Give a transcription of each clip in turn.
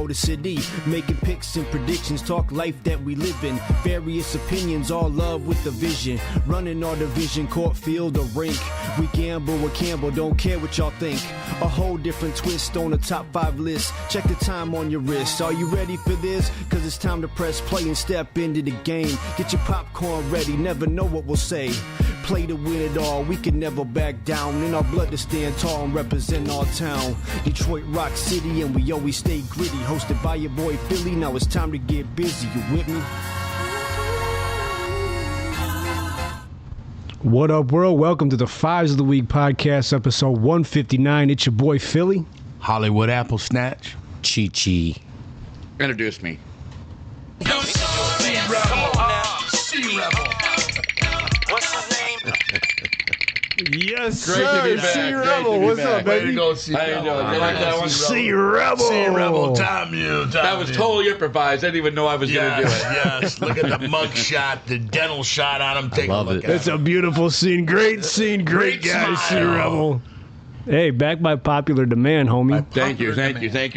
the city, making picks and predictions, talk life that we live in. Various opinions, all love with the vision. Running our division, court, field, or rink. We gamble with Campbell, don't care what y'all think. A whole different twist on the top 5 list. Check the time on your wrist. Are you ready for this? Cause it's time to press play and step into the game. Get your popcorn ready, never know what we'll say. Play to win it all, we can never back down. In our blood to stand tall and represent our town. Detroit Rock City and we always stay gritty. Hosted by your boy Fillie, now it's time to get busy. You with me? What up, world? Welcome to the Fives of the Week podcast, episode 159. It's your boy Fillie. Hollywood Apple Snatch. Chi-Chi. Introduce me. C-Rebel. What's his name? Yes, Great to sir. be back. C-Rebel. What's up, Way to baby? go, How you C-Rebel. doing? You like that one? C-Rebel. C-Rebel, Tom. That was totally improvised. I didn't even know I was going to do it. Yes. Look at the mug shot, the dental shot on him. Take a love look it. at It's a beautiful scene. Great scene. Great guy, smile. C-Rebel. Hey, back by popular demand, homie. Thank you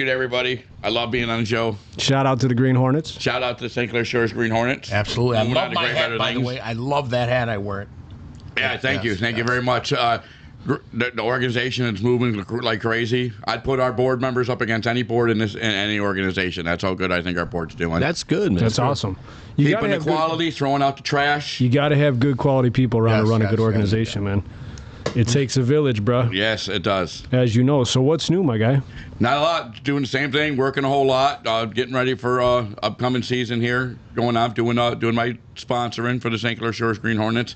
to everybody. I love being on the show. Shout out to the Green Hornets. Shout out to the St. Clair Shores Green Hornets. Absolutely. I Moving on love to my great, hat, better by the things. way. I love that hat. I wear it. Yeah, thank you. Yes, Thank you yes. very much. The organization is moving like crazy. I'd put our board members up against any board in any organization. That's how good I think our board's doing. That's good, man. That's awesome. You gotta Keeping the have good, quality, throwing out the trash. you gotta have good quality people around Yes, to run a yes, good yes, organization, man. It takes a village, bro. Yes, it does. As you know. So what's new, my guy? Not a lot. Doing the same thing. Working a whole lot. Getting ready for upcoming season here. Going off doing my sponsoring for the St. Clair Shores Green Hornets.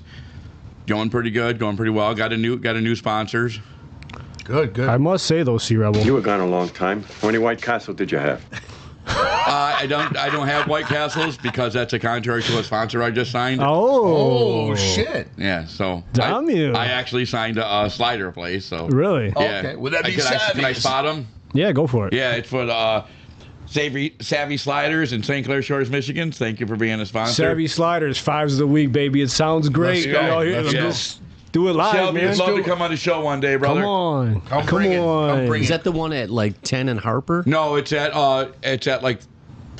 Going pretty good. Going pretty well. Got a new sponsors. Good. I must say though, C-Rebel. You were gone a long time. How many White Castle did you have? I don't have White Castles because that's a contrary to a sponsor I just signed. Oh, shit. Yeah, so Damn you. I actually signed a slider place. So Really? yeah. Okay, would that be can I Savvy's? spot them? Yeah, go for it. Yeah, it's for the Savvy Sliders in St. Clair Shores, Michigan. Thank you for being a sponsor. Savvy Sliders, Fives of the Week, baby. It sounds great. Let's go. Y'all hear Let's them? go. Just do it live, Shelby, man. I'd love to come on the show one day, brother. Come on. Come bring it. Come bring Is it. that the one at like 10 and Harper? No, it's at like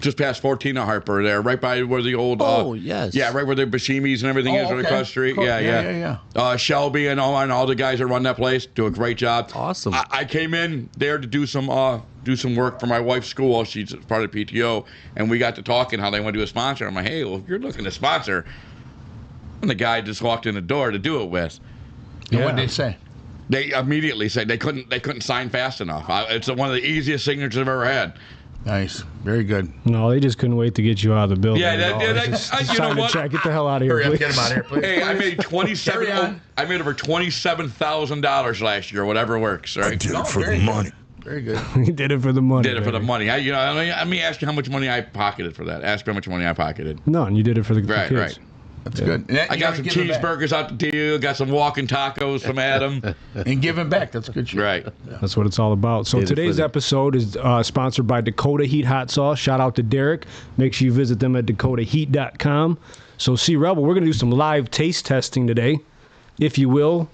just past 14 at Harper there, right by where the old Oh, yes. yeah, right where the Bashimis and everything is on the cross street. Cool. Yeah. Shelby and all the guys that run that place do a great job. Awesome. I came in there to do some work for my wife's school. She's part of PTO, and we got to talking how they want to do a sponsor. I'm like, hey, well, if you're looking to sponsor, and the guy just walked in the door to do it with. And what'd they say? They immediately said they couldn't sign fast enough. It's one of the easiest signatures I've ever had. Nice. Very good. No, they just couldn't wait to get you out of the building. Yeah, It's you know time to what? check. Get the hell out of here, Hurry up, please. get him out of here, please. Hey, I made Carry on. I made over $27,000 last year. Whatever works, right? did it for the money. Very good. He did it for the money. Did it for the baby. money. Let me ask you how much money I pocketed for that. Ask me how much money I pocketed. None. You did it for the Right, kids. right. That's good. And I got some cheeseburgers out to you. Got some walking tacos from Adam. And give him back. That's good shit. Right. That's what it's all about. So Did it for today's the- episode is sponsored by Dakota Heat Hot Sauce. Shout out to Derek. Make sure you visit them at dakotaheat.com. So C-Rebel, we're going to do some live taste testing today, if you will.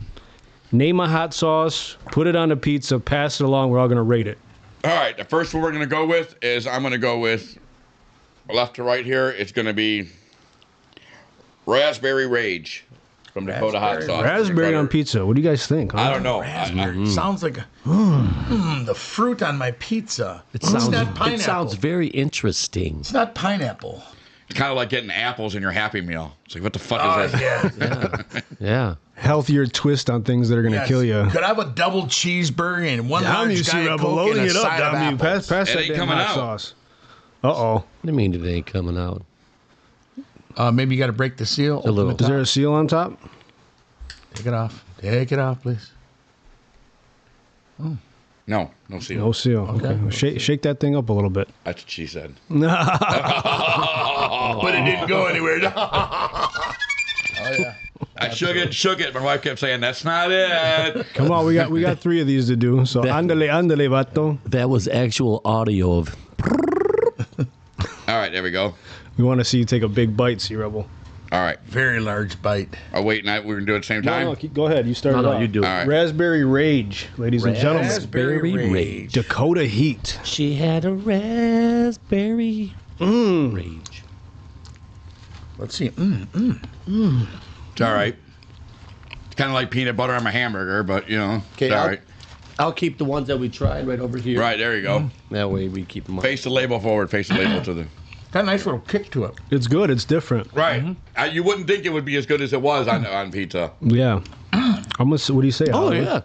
Name a hot sauce, put it on a pizza, pass it along. We're all going to rate it. All right. The first one we're going to go with is I'm going to go with left to right here. It's going to be Raspberry Rage from Dakota Hot Sauce. Raspberry on pizza. What do you guys think? Huh? I don't know. Raspberry. Sounds like the fruit on my pizza. It It's sounds, not pineapple. it sounds very interesting. It's not pineapple. It's kind of like getting apples in your Happy Meal. It's like, what the fuck is that? Yeah. Yeah. Healthier twist on things that are going to Yes. kill you. Could I have a double cheeseburger and one Damn you, large Diet C-Rebel. Coke Loading and a it up. side of Damn you. apples? Pass It that ain't damn coming hot out. sauce. Uh-oh. What do you mean it ain't coming out? Maybe you got to break the seal. A little. Open the Is there top. a seal on top? Take it off. Take it off, please. No seal. No seal. Okay. Well, shake that thing up a little bit. That's what she said. But it didn't go anywhere. Oh, yeah. I shook it. My wife kept saying, that's not it. Come on, we got 3 of these to do. So andale, vato. That was actual audio of. All right, there we go. We want to see you take a big bite, C-Rebel. All right. Very large bite. Oh, wait, we're going to do it at the same time? No, go ahead. You start it off. you do it. All right. Raspberry Rage, ladies and gentlemen. Raspberry Rage. Dakota Heat. She had a raspberry rage. Let's see. It's all right. It's kind of like peanut butter on my hamburger, but, you know, it's all right. I'll keep the ones that we tried right over here. Right, there you go. That way we keep them up. Face the label forward. Face the label to the... Got a nice little kick to it. It's good. It's different. Right. You wouldn't think it would be as good as it was on pizza. Yeah. What do you say? Oh, Oliver? yeah.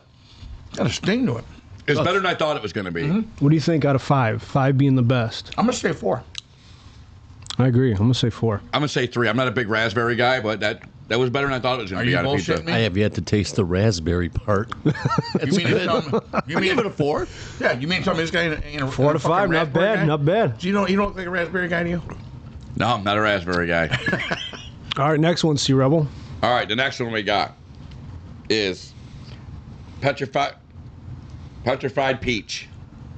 Got a sting to it. It's better than I thought it was going to be. What do you think out of 5? 5 being the best. I'm going to say 4. I agree. I'm going to say 4. I'm going to say 3. I'm not a big raspberry guy, but that was better than I thought it was going Are to be you out of pizza. bullshitting me? I have yet to taste the raspberry part. You mean to tell me? You mean Give it a 4. Yeah, you mean to tell me this guy ain't a 4 to 5. Not bad. Not bad. Do you don't look like a raspberry guy to you? No, I'm not a raspberry guy. All right. Next one, Sea Rebel. All right, the next one we got is petrified peach.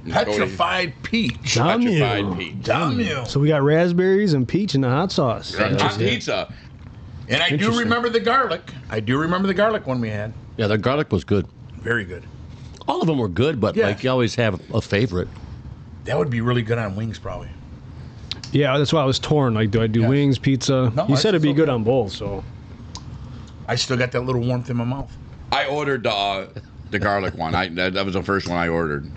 Petrified peach. Damn you. Petrified peach. Damn you. So we got raspberries and peach in the hot sauce. On pizza. And I do Interesting. remember the garlic. I do remember the garlic one we had. Yeah, the garlic was good. Very good. All of them were good, but Yeah. like you always have a favorite. That would be really good on wings, probably. Yeah, that's why I was torn. Like, do I do Yeah. wings, pizza? No, You I said it'd be still good do. on both, so. I still got that little warmth in my mouth. I ordered the garlic one. That was the first one I ordered.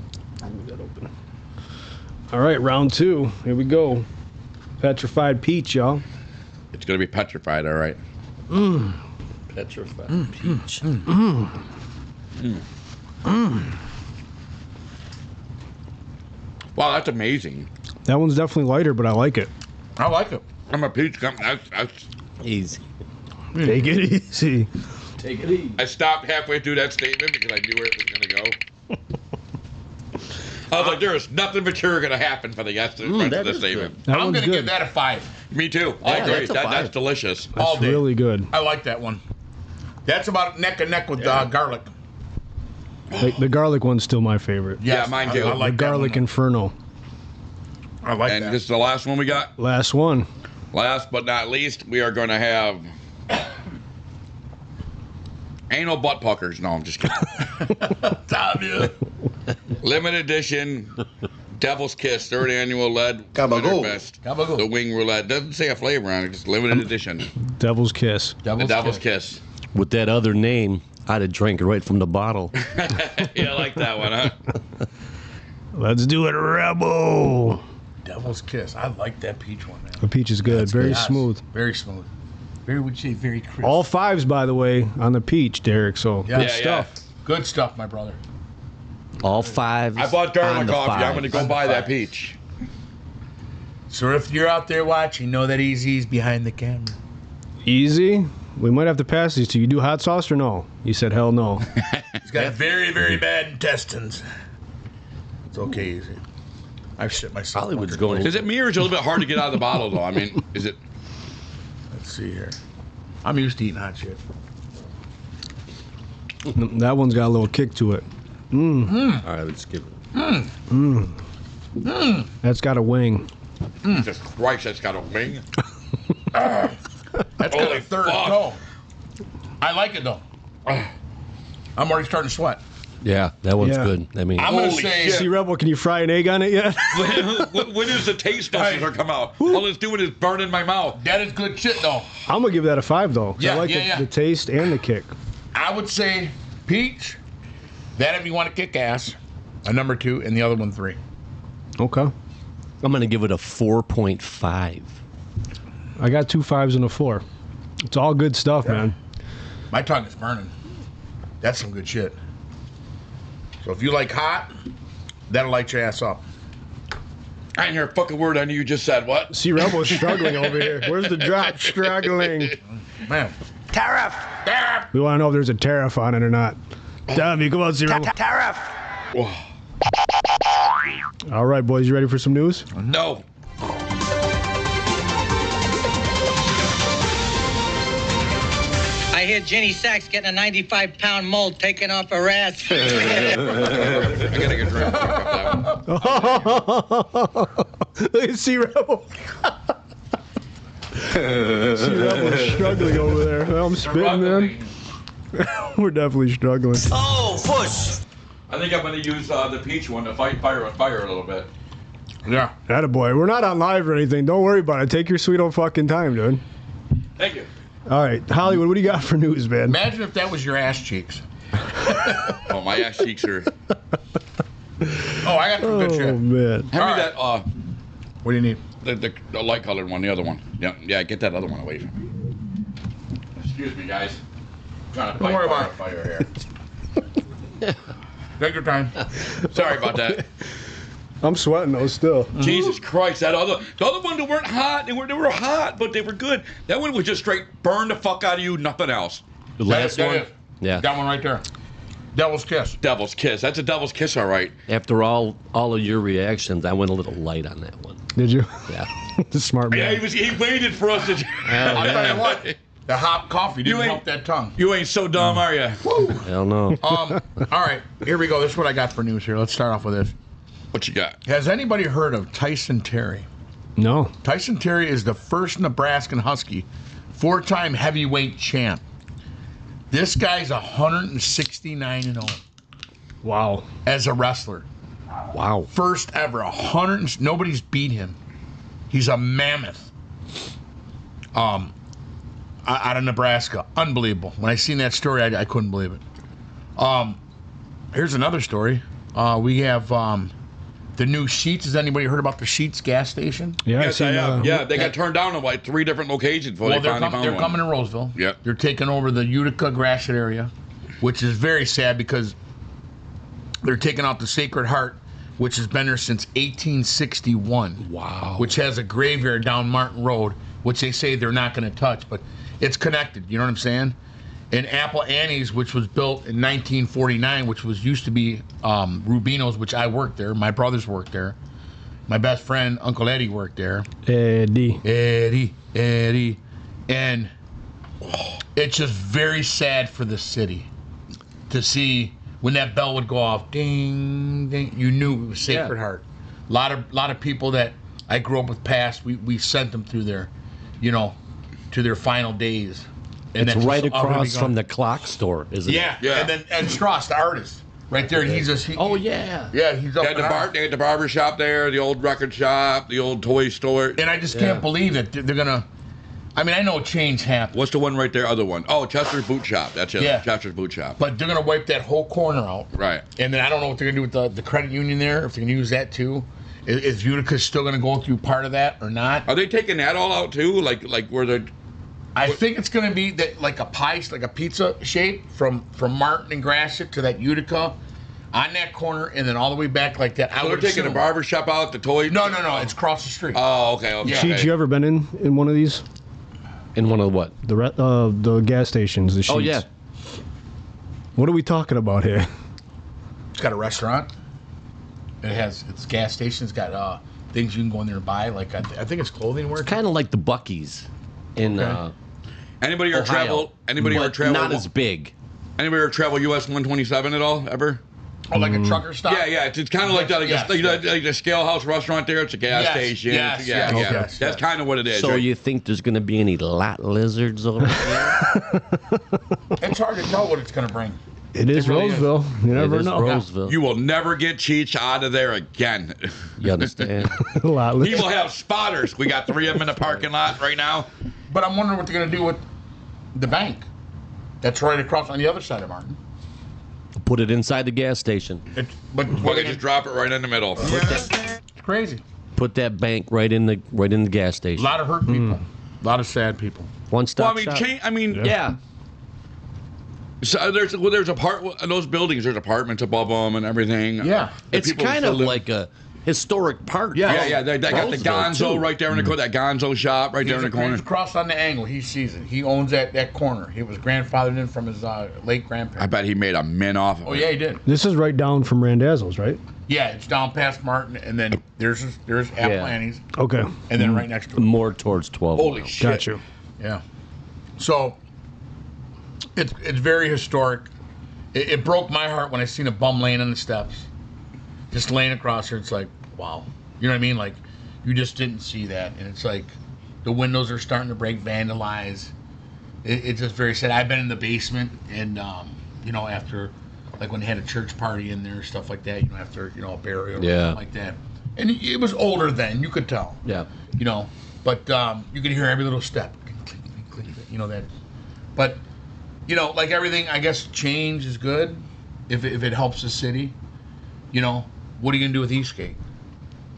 All right, round 2. Here we go. Petrified peach, y'all. It's going to be petrified, all right. Petrified peach. Wow, that's amazing. That one's definitely lighter, but I like it. I like it. I'm a peach company. Easy. Take it easy. Take it easy. I stopped halfway through that statement because I knew where it was going to go. I was like, there is nothing mature going to happen for the rest of that the is statement. That I'm one's going to give good. that a 5. Me too. I Yeah, agree. that's a That's 5. delicious. all That's day. really good. I like that one. That's about neck and neck with garlic. The garlic one's still my favorite. Yeah, mine too. I The like garlic that one. Inferno. I like And that. this is the last one we got. Last one. Last but not least, we are going to have anal butt puckers. No, I'm just kidding. Limited edition Devil's Kiss, 3rd annual lead Gabagool. Fest. Gabagool. The wing roulette. Doesn't say a flavor on it, just limited edition. Devil's Kiss. The Devil's Kiss. With that other name, I'd have drank it right from the bottle. Yeah, I like that one, huh? Let's do it, Rebel. Devil's Kiss. I like that peach one, man. The peach is good. Very Yes. smooth. Very smooth. Very, would you say, very crisp. All 5s, by the way, on the peach, Derek. So Yeah. good Yeah, stuff. Good stuff, my brother. All 5. I bought garlic on the coffee. I'm 5. going to go buy that peach. So if you're out there watching, know that Easy's behind the camera. Easy. We might have to pass these to you. Do hot sauce or no? You said hell no. He's got very, very bad intestines. It's okay, Easy. I've shit myself. Hollywood's once or going- twice. Is it me or is it a little bit hard to get out of the bottle, though? I mean, is it? Let's see here. I'm used to eating hot shit. That one's got a little kick to it. All right, let's give it. That's got a wing. Jesus Christ, that's got a wing. That's got Holy a third fuck. toe. I like it, though. I'm already starting to sweat. Yeah, that one's Yeah. good. I mean, I'm going to Holy say... shit. See, Rebel, can you fry an egg on it yet? When does the taste buster come out? All it's doing is burning my mouth. That is good shit, though. I'm going to give that a 5, though. 'cause I Yeah, like yeah. the taste and the kick. I would say peach. That if you want to kick ass. A number 2, and the other one 3. Okay. I'm going to give it a 4.5. I got 2 5s and a 4. It's all good stuff, man. My tongue is burning. That's some good shit. So if you like hot, that'll light your ass up. I didn't hear a fucking word I knew you just said. What? See, Rebel's struggling over here. Where's the drop? Struggling. Man. Tariff! Tariff! We want to know if there's a tariff on it or not. Tommy, come on, see, Rebel. Tariff! Whoa. All right, boys, you ready for some news? No. I hear Jenny Sachs getting a 95-pound mold taken off her ass. I gotta get drunk. See, Rebel. See, Rebel's struggling over there. Well, I'm spitting, man. We're definitely struggling. I think I'm going to use the peach one to fight fire with fire a little bit. Yeah. Attaboy. We're not on live or anything. Don't worry about it. Take your sweet old fucking time, dude. Thank you. All right, Hollywood, what do you got for news, man? Imagine if that was your ass cheeks. Oh, my ass cheeks are. Oh, I got some good Oh, shit. man. Hand me All right. that. What do you need? The light colored one, the other one. Yeah, get that other one away from me. Excuse me, guys. Trying to Don't fight worry fire, about fire here. Take your time. Sorry about that. I'm sweating, though, still. Jesus Christ, the other ones that weren't hot, they were hot, but they were good. That one was just straight burn the fuck out of you, nothing else. The last That one? is. Yeah. That one right there. Devil's kiss. Devil's kiss. That's a devil's kiss, all right. After all of your reactions, I went a little light on that one. Did you? Yeah. The smart Yeah, man. he waited for us to. I'll tell you what. The hot coffee didn't You ain't- help that tongue. You ain't so dumb, are you? Hell no. All right, here we go. This is what I got for news here. Let's start off with this. What you got? Has anybody heard of Tyson Terry? No. Tyson Terry is the first Nebraskan Husky, 4-time heavyweight champ. This guy's 169-0 Wow. as a wrestler. Wow. First ever, nobody's beat him. He's a mammoth. Out of Nebraska, unbelievable. When I seen that story, I couldn't believe it. Here's another story. We have the new Sheetz. Has anybody heard about the Sheetz gas station? Yeah, Yes, I seen, have. Yeah, they got turned down in like 3 different locations before Well, they they're, finally found they're one. coming to Roseville. Yep. They're taking over the Utica Gratiot area, which is very sad because they're taking out the Sacred Heart, which has been there since 1861. Wow. Which has a graveyard down Martin Road, which they say they're not going to touch, but it's connected. You know what I'm saying? And Apple Annie's, which was built in 1949, which used to be Rubino's, which I worked there. My brothers worked there. My best friend, Uncle Eddie, worked there. Eddie. Eddie. And it's just very sad for the city to see when that bell would go off, ding, ding, you knew it was Sacred Heart. A lot of people that I grew up with passed, we sent them through their, to their final days. And It's that's right just utterly across gone. from the clock store, isn't Yeah, it? Yeah. and then Ed Strauss, the artist, right there, and he's just Oh, yeah. yeah, he's up They had, and out. they had the barber shop there, the old record shop, the old toy store. And I just can't believe that they're gonna. I mean, I know change happens, What's the one right there? Other one. Oh, Chester's Boot Shop. That's it. Yeah. Chester's Boot Shop. but they're gonna wipe that whole corner out. Right. And then I don't know what they're gonna do with the credit union there. If they're gonna use that too, is Utica still gonna go through part of that or not? Are they taking that all out too? Like where they're. I think it's gonna be that like a pie, like a pizza shape from Martin and Gratiot to that Utica, on that corner, and then all the way back like that. I So they're would taking the assume. barber shop out, the toy. No, it's across the street. Oh, okay. Yeah. Sheets, you ever been in one of these? In one of what? The gas stations, the Sheets. Oh, yeah. What are we talking about here? It's got a restaurant. It's gas station. It's got things you can go in there and buy. Like I think it's clothing work. Kind of like the Buc-ee's in Anybody ever Ohio. travel? Anybody ever but travel? not as big. Anybody ever travel US 127 at all? Ever? Oh, like a trucker stop. Yeah. It's kind of like that. Like, Yes, like the Scale House restaurant there. It's a gas Yes, station. yes, yeah. yes, Yeah. yes, That's yes. kind of what it is. So right? you think there's going to be any lot lizards over there? It's hard to tell what it's gonna bring. It is really is. Roseville. You never It is know. Roseville. You will never get Cheech out of there again. You understand? A lot He will have spotters. We got 3 of them in the parking lot right now. But I'm wondering what they're gonna do with the bank. That's right across on the other side of Martin. Put it inside the gas station. But Well, they just drop it right in the middle. it's crazy. Put that bank right in the gas A station. lot of hurt people. A lot of sad people. One stop Well, shop. yeah. So there's in those buildings. There's apartments above them and everything. Yeah. It's People kind still of live- like a historic park. Yeah. They got the Roseville, Gonzo too. right there in the corner. That Gonzo shop right there in the corner. He's across on the angle. He sees it. He owns that corner. He was grandfathered in from his late I grandparents. bet he made a mint off of it. Oh yeah, he did. This is right down from Randazzo's, right? Yeah, it's down past Martin, and then there's Apple Yeah. Annie's, Okay. and then right next to it. More towards 12. Holy miles. shit. Got you. Yeah. So it's very historic. It broke my heart when I seen a bum laying on the steps, just laying across her. It's like, wow. You know what I mean? Like, you just didn't see that, and it's like, The windows are starting to break, vandalized. It's just very sad. I've been in the basement, and after, like when they had a church party in there, stuff like that. After a burial or something like that. And it was older then. You could tell. Yeah. But you could hear every little step. Click, that. But like everything, I guess change is good if it helps the city. What are you gonna do with Eastgate?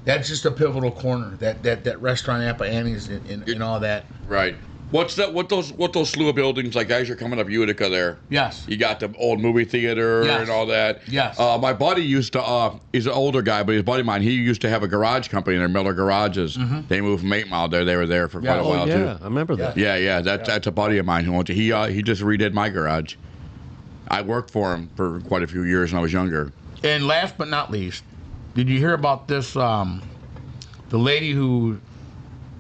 That's just a pivotal corner. That restaurant Appa Annie's and all that. Right. What those slew of buildings like as you're coming up Utica there? Yes. You got the old movie theater and all that. Yes. My buddy used to. He's an older guy, but he's a buddy of mine. He used to have a garage company in there, Miller Garages. Mm-hmm. They moved from 8 Mile there. They were there for quite a while too. Yeah, I remember that. Yeah. That's a buddy of mine who went to. He just redid my garage. I worked for him for quite a few years when I was younger. And last but not least, did you hear about this? The lady who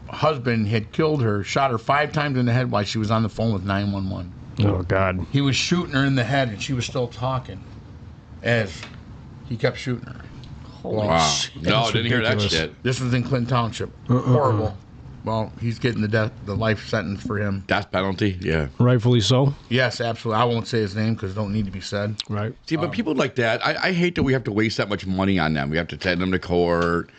husband had killed her, shot her 5 times in the head while she was on the phone with 911. Oh, God. He was shooting her in the head, and she was still talking as he kept shooting her. Wow. No, I didn't hear that shit. This was in Clinton Township. Horrible. Well, he's getting the life sentence for him. Death penalty, yeah. Rightfully so. Yes, absolutely. I won't say his name because it don't need to be said. Right. See, but people like that, I hate that we have to waste that much money on them. We have to send them to court,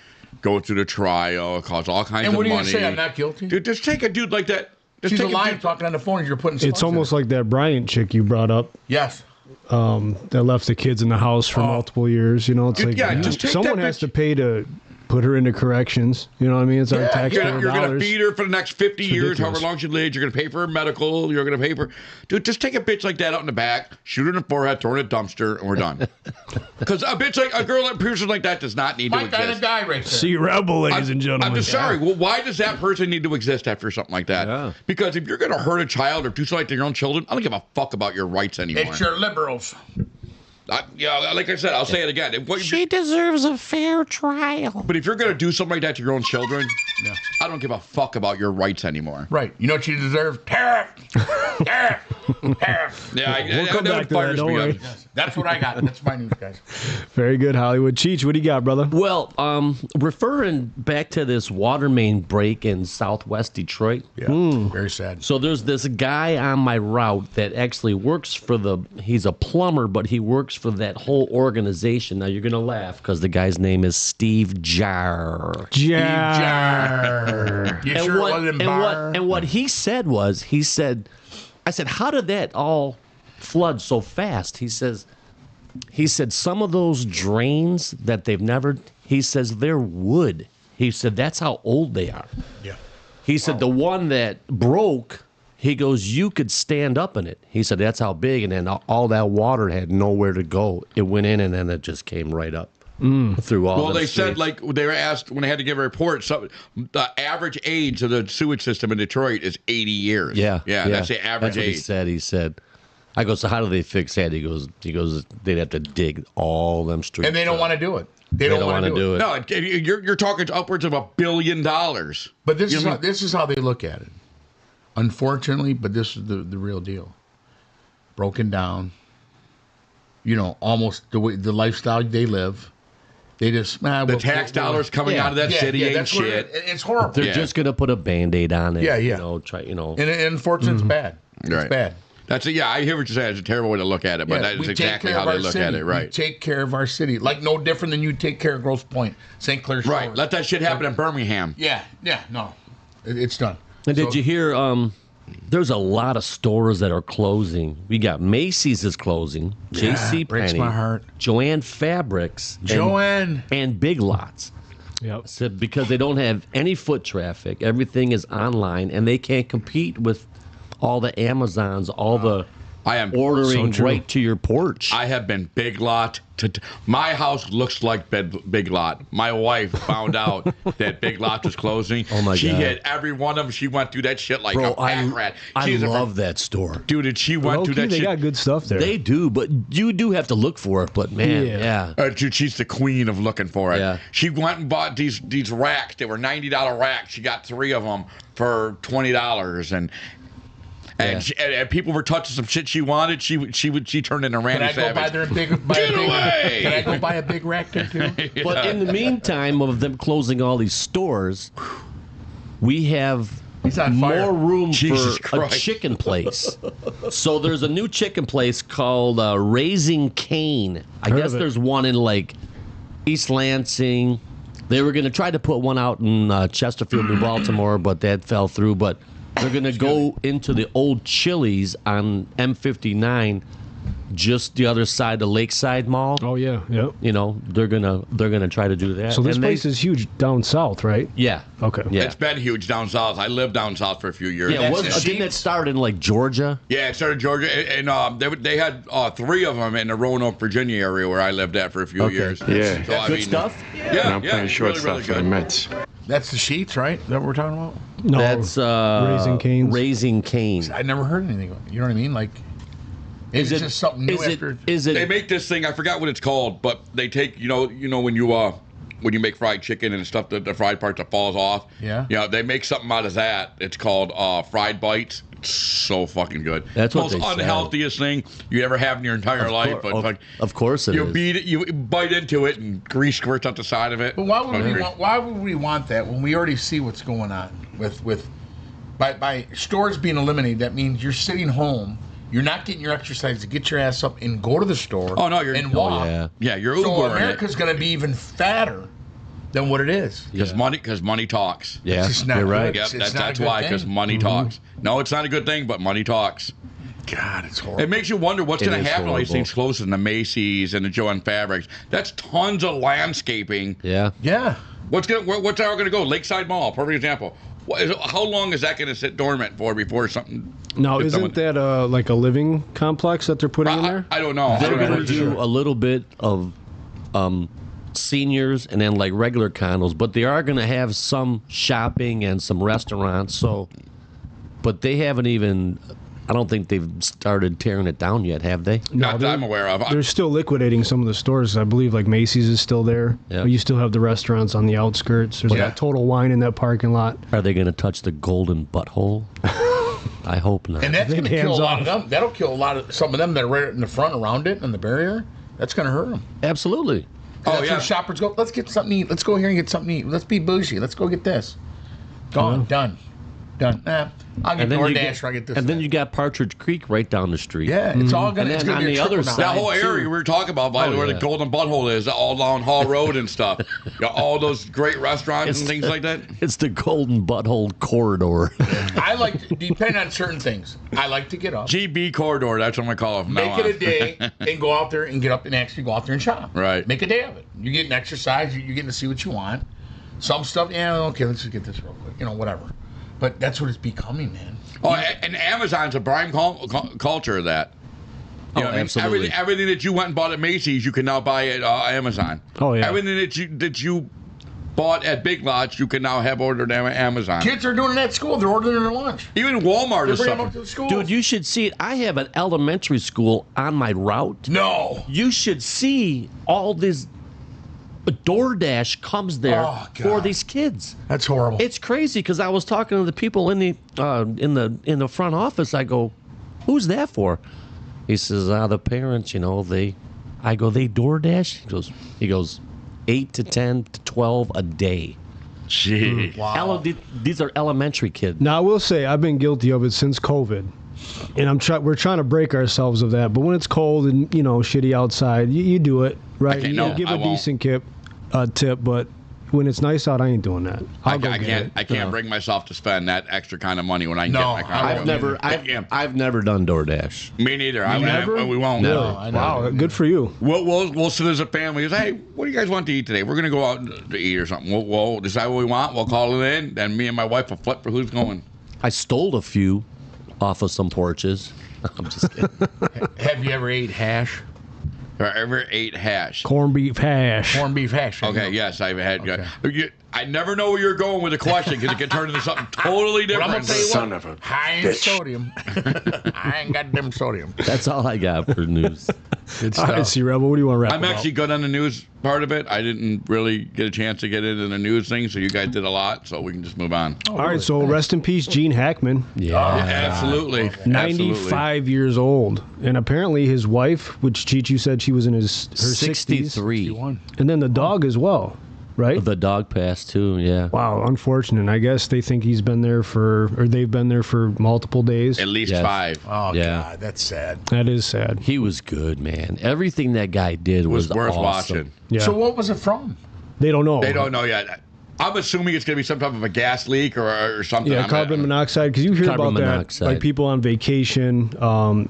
go through the trial, cost all kinds of money. And what are you going to say? I'm not guilty? Dude, just take a dude like that. She's alive talking on the phone as you're putting It's almost like that Bryant chick you brought up. Yes. That left the kids in the house for multiple years. It's Dude, like just take someone that has bitch. to pay to put her into corrections. You know what I mean? It's our taxpayer dollars. You're going to feed her for the next 50 years, ridiculous. however long she lives. You're going to pay for her medical. You're going to pay for... Dude, just take a bitch like that out in the back, shoot her in the forehead, throw her in a dumpster, and we're done. Because a girl that person like that does not need to exist. Kind of guy right there. See Rebel, ladies and gentlemen. I'm just sorry. Well, why does that person need to exist after something like that? Yeah. Because if you're going to hurt a child or do something to your own children, I don't give a fuck about your rights anymore. It's your liberals. Like I said, I'll say it again. She deserves a fair trial. But if you're going to do something like that to your own children, I don't give a fuck about your rights anymore. Right. You know what you deserve? Tariff. Tariff. Tariff. Yeah, We'll come back to that, don't worry. That's what I got. That's my news, guys. Very good, Hollywood. Cheech, what do you got, brother? Well, referring back to this water main break in southwest Detroit. Yeah. Very sad. So there's this guy on my route that actually works for he's a plumber, but he works for that whole organization. Now you're going to laugh because the guy's name is Steve Jar. Jar. You sure it wasn't Bar? And what he said was, I said, how did that all flood so fast? He said, some of those drains that he says they're wood. He said, that's how old they are. Yeah. He said, the one that broke, he goes, you could stand up in it. He said, that's how big. And then all that water had nowhere to go. It went in and then it just came right up through all. Well, they said, like, they were asked when they had to give a report, the average age of the sewage system in Detroit is 80 years. Yeah. That's the average That's what age. He said, I go, so how do they fix that? He goes, they'd have to dig all them streets. And they don't want to do it. They don't want to do it. No, you're talking upwards of $1 billion. But this is how they look at it. Unfortunately, but this is the real deal. Broken down. Almost the way the lifestyle they live. They just the tax dollars coming out of that city ain't shit. It's horrible. They're just gonna put a Band-Aid on it. Yeah. And And unfortunately, it's bad. Right. It's bad. That's I hear what you're saying. It's a terrible way to look at it, but that is exactly how they look at it. Right. We take care of our city, like no different than you take care of Grosse Pointe, St. Clair Shores. Right. Let that shit happen in Birmingham. Yeah. No, it's done. And did you hear? There's a lot of stores that are closing. We got Macy's is closing. J.C. breaks Penney, my heart. Joanne Fabrics, and Big Lots. Yep. Said because they don't have any foot traffic, everything is online, and they can't compete with all the Amazons, all the I am ordering so true. right to your porch. I have been Big Lot. My house looks like Big Lot. My wife found out that Big Lot was closing. Oh, my She God. hit every one of them. She went through that shit like Bro, a pack rat. I She's love that store. Dude, and she went through that They shit. got good stuff there. They do, but you do have to look for it. But man, yeah. Dude, she's the queen of looking for it. Yeah. She went and bought these racks. They were $90 racks. She got 3 of them for $20, and people were touching some shit she wanted. She turned into Randy Can I go Savage. buy there and Can I go buy a big rack there too? But in the meantime of them closing all these stores, we have He's on fire. more room Jesus for a Christ. chicken place. So there's a new chicken place called Raising Cane. I Heard guess of it. there's one in like East Lansing. They were going to try to put one out in Chesterfield, New Baltimore, but that fell through. But they're going to go into the old Chili's on M59, just the other side of Lakeside Mall. Oh yeah, yeah. You know, they're gonna try to do that. So this And place is huge down south, right? yeah, Okay. yeah. It's been huge down south. I lived down south for a few years. Yeah, That's the didn't it sheets. start in like Georgia? Yeah, it started in Georgia, and they had 3 of them in the Roanoke, Virginia area where I lived at for a few Okay. years. Yeah. So, I Good mean, stuff. Yeah, And I'm yeah, playing it's shortstop really, for the really good. Mets. That's the Sheets, right? Is that what we're talking about? No, That's Raising Cane's. Raising Cane. I never heard anything. You know what I mean? Like, is it just something new Is it? after? Is it? They make this thing. I forgot what it's called, but they take you know when you make fried chicken and stuff, the fried part that falls off. Yeah. You know, they make something out of that. It's called fried bites. It's so fucking good. That's what most they said. unhealthiest thing you ever have in your entire life. But it's like, of course it you is. beat it, you bite into it, and grease squirts out the side of it. But why would Fucking we great. want? Why would we want that when we already see what's going on with by stores being eliminated? That means you're sitting home. You're not getting your exercise to get your ass up and go to the store. Oh, no, you're- and oh, walk. yeah. Yeah, you're So Ubering America's going to be even fatter than what it is. because money talks. Yeah, It's just not you're right. good. Yep, It's not a that's good why, thing. because money talks. No, it's not a good thing, but money talks. God, it's horrible. It makes you wonder what's It going to is happen to all these horrible. things close in the Macy's and the Joann Fabrics. That's tons of landscaping. Yeah. Yeah. What's all going to go? Lakeside Mall, perfect example. How long is that going to sit dormant for before something? Now, if isn't someone- that like a living complex that they're putting in I, there? I don't know. I They're don't know. going to do a little bit of seniors and then like regular condos, but they are going to have some shopping and some restaurants. So, but they haven't even. I don't think they've started tearing it down yet, have they? Not that I'm aware of. They're still liquidating some of the stores. I believe like Macy's is still there. Yeah. But you still have the restaurants on the outskirts. There's Yeah. like a Total Wine in that parking lot. Are they going to touch the golden butthole? I hope not. And that's going to Hands kill a lot off. of them. That'll kill a lot of some of them that are right in the front around it and the barrier. That's going to hurt them. Absolutely. Oh, That's yeah. where shoppers go. Let's get something to eat. Let's go here and get something to eat. Let's be bougie. Let's go get this. Gone. Done. Nah, I'll get DoorDash or I get this. and then that. you got Partridge Creek right down the street. Yeah, it's all gonna. And It's then gonna on be a the other trickle side- down. That whole area too. we were talking about, by Oh, where yeah. the Golden Butthole is, all down Hall Road and stuff. You know, all those great restaurants and things like that. It's the golden butthole corridor. I like to, depending on certain things. I like to get up, GB Corridor, that's what I'm going to call it from make now it a on. day, and go out there and get up and actually go out there and shop. Right. Make a day of it. You're getting exercise. You're getting to see what you want. Some stuff, yeah, okay, let's just get this real quick. You know, whatever. But that's what it's becoming, man. Oh, and Amazon's a prime culture of that. You know what I mean? absolutely. Everything that you went and bought at Macy's, you can now buy at Amazon. Oh, yeah. Everything that you bought at Big Lots, you can now have ordered at Amazon. Kids are doing it at school. They're ordering their lunch. Even Walmart They're is bringing them up something. to the school. Dude, you should see it. I have an elementary school on my route. No. You should see all this. DoorDash comes there Oh, God. for these kids. That's horrible. It's crazy because I was talking to the people in the front office. I go, "Who's that for?" He says, "The parents. You know, I go, "They DoorDash." He goes, 8 to 10 to 12 a day. Gee. wow. These are elementary kids. Now I will say I've been guilty of it since COVID, and we're trying to break ourselves of that. But when it's cold and shitty outside, you do it right. Okay, You no, give I a won't. decent tip, but when it's nice out, I ain't doing that. I'll go get it. I can't bring myself to spend that extra kind of money when I can No, get my car. I've never done DoorDash. Me neither. never? We won't. Never. No, I know. Wow, good for you. We'll sit as a family. Say, hey, what do you guys want to eat today? We're gonna go out to eat or something. We'll decide what we want. We'll call it in. Then me and my wife will flip for who's going. I stole a few off of some porches. I'm just kidding. Have you ever ate hash? Or ever ate hash? Corned beef hash. Corned beef hash. Okay, yes, I've had. Okay. I never know where you're going with the question because it can turn into something totally But I'm different. gonna tell you Son what. of a High in bitch. sodium. I ain't got them sodium. That's all I got for news. Good All right, C-Rebel, what do you want to wrap I'm about? actually good on the news part of it. I didn't really get a chance to get into the news thing, so you guys did a lot, so we can just move on. All right, so rest in peace, Gene Hackman. Yeah. Absolutely. 95 years old. And apparently his wife, which Chichu said she was in her 60s. 63. And then the dog as well. right? The dog passed too. Yeah. Wow, unfortunate. I guess they think they've been there for multiple days. At least Yes. 5. Oh, Yeah. God, that's sad. That is sad. He was good, man. Everything that guy did was Was worth awesome. watching. Yeah. So what was it from? They don't know. They don't know yet. I'm assuming it's going to be some type of a gas leak or something. Yeah, carbon monoxide. Because you hear Carbon about monoxide. that, like people on vacation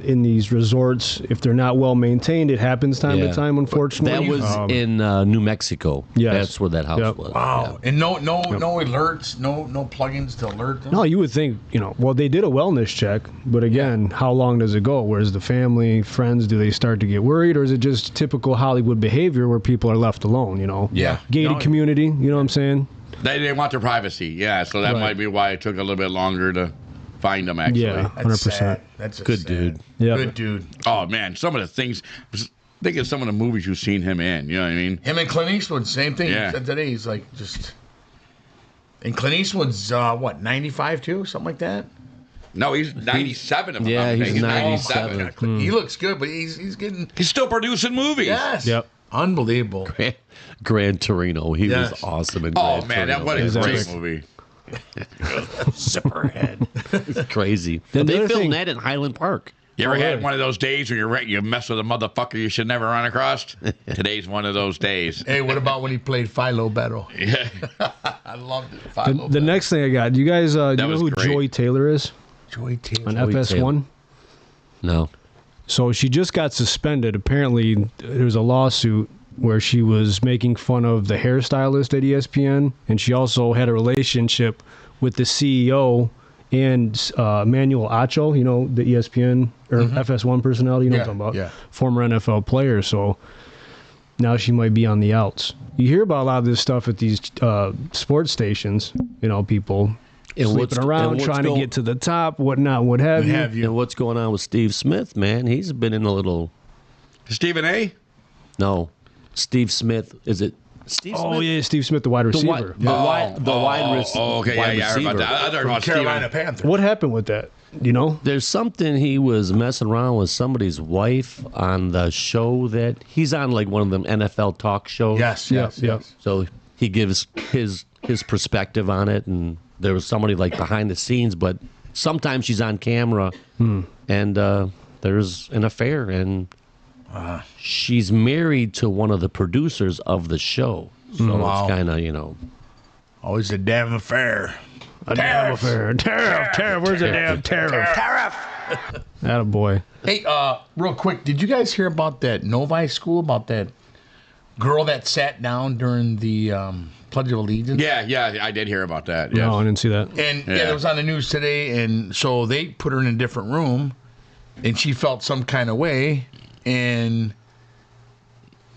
in these resorts. If they're not well maintained, it happens time to time. Unfortunately, That was in New Mexico. Yes. That's where that house Yep. was. Wow. And no alerts, no plugins to alert them. no, you would think, well, they did a wellness check, but again, how long does it go? Where's the family, friends? Do they start to get worried, or is it just typical Hollywood behavior where people are left alone? Yeah. Gated No. community. You know what I'm saying? They want their privacy. Yeah, so that Right. might be why it took a little bit longer to find them, actually. Yeah. That's 100%. sad. That's just Good sad. dude. Yep. Good dude. Oh, man, some of the things. Think of some of the movies you've seen him in. You know what I mean? Him and Clint Eastwood, same thing. Yeah. He said today, he's like just. And Clint Eastwood's 95 too, something like that. No, he's 97. If I'm Yeah, not he's mistaken. 97. God, He looks good, but he's getting. He's still producing movies. Yes. Yep. Unbelievable. Gran Torino. He Yes. was awesome in Oh, Gran man, Torino. what a He's great epic. movie. Zipperhead. It's crazy. Then the They other filmed thing- that in Highland Park. You ever Oh, had really? one of those days where you mess with a motherfucker you should never run across? Today's one of those days. Hey, what about when he played Philo Battle? Yeah. I loved it. Philo The next thing I got, you guys, do you know was who great. Joy Taylor is Joy Taylor. on Joy FS1? No. So she just got suspended. Apparently, there's a lawsuit where she was making fun of the hairstylist at ESPN, and she also had a relationship with the CEO and Manuel Acho, the ESPN or FS1 personality, you know what I'm talking about? Yeah. Former NFL player. So now she might be on the outs. You hear about a lot of this stuff at these sports stations, people And sleeping around, trying to get to the top, whatnot, what have you. And what's going on with Steve Smith, man? He's been in a little. Stephen A? No. Steve Smith. Is it Steve Smith? Oh, yeah, Steve Smith, the wide The receiver. wide receiver. Oh, okay, yeah, I heard about that. I thought From about Carolina Stephen. Panthers. What happened with that? There's something he was messing around with somebody's wife on the show that he's on, like one of them NFL talk shows. Yes, Yep, yes, yep. yes. So he gives his perspective on it, and there was somebody like behind the scenes, but sometimes she's on camera, and there's an affair, and she's married to one of the producers of the show. So Wow. it's kind of, Always a damn affair. A damn affair. Tariff. Where's the damn tariff? Attaboy. Hey, real quick, did you guys hear about that Novi school, about that girl that sat down during the Pledge of Allegiance? Yeah, I did hear about that. Yes. No, I didn't see that. And Yeah. it was on the news today, and so they put her in a different room, and she felt some kind of way, and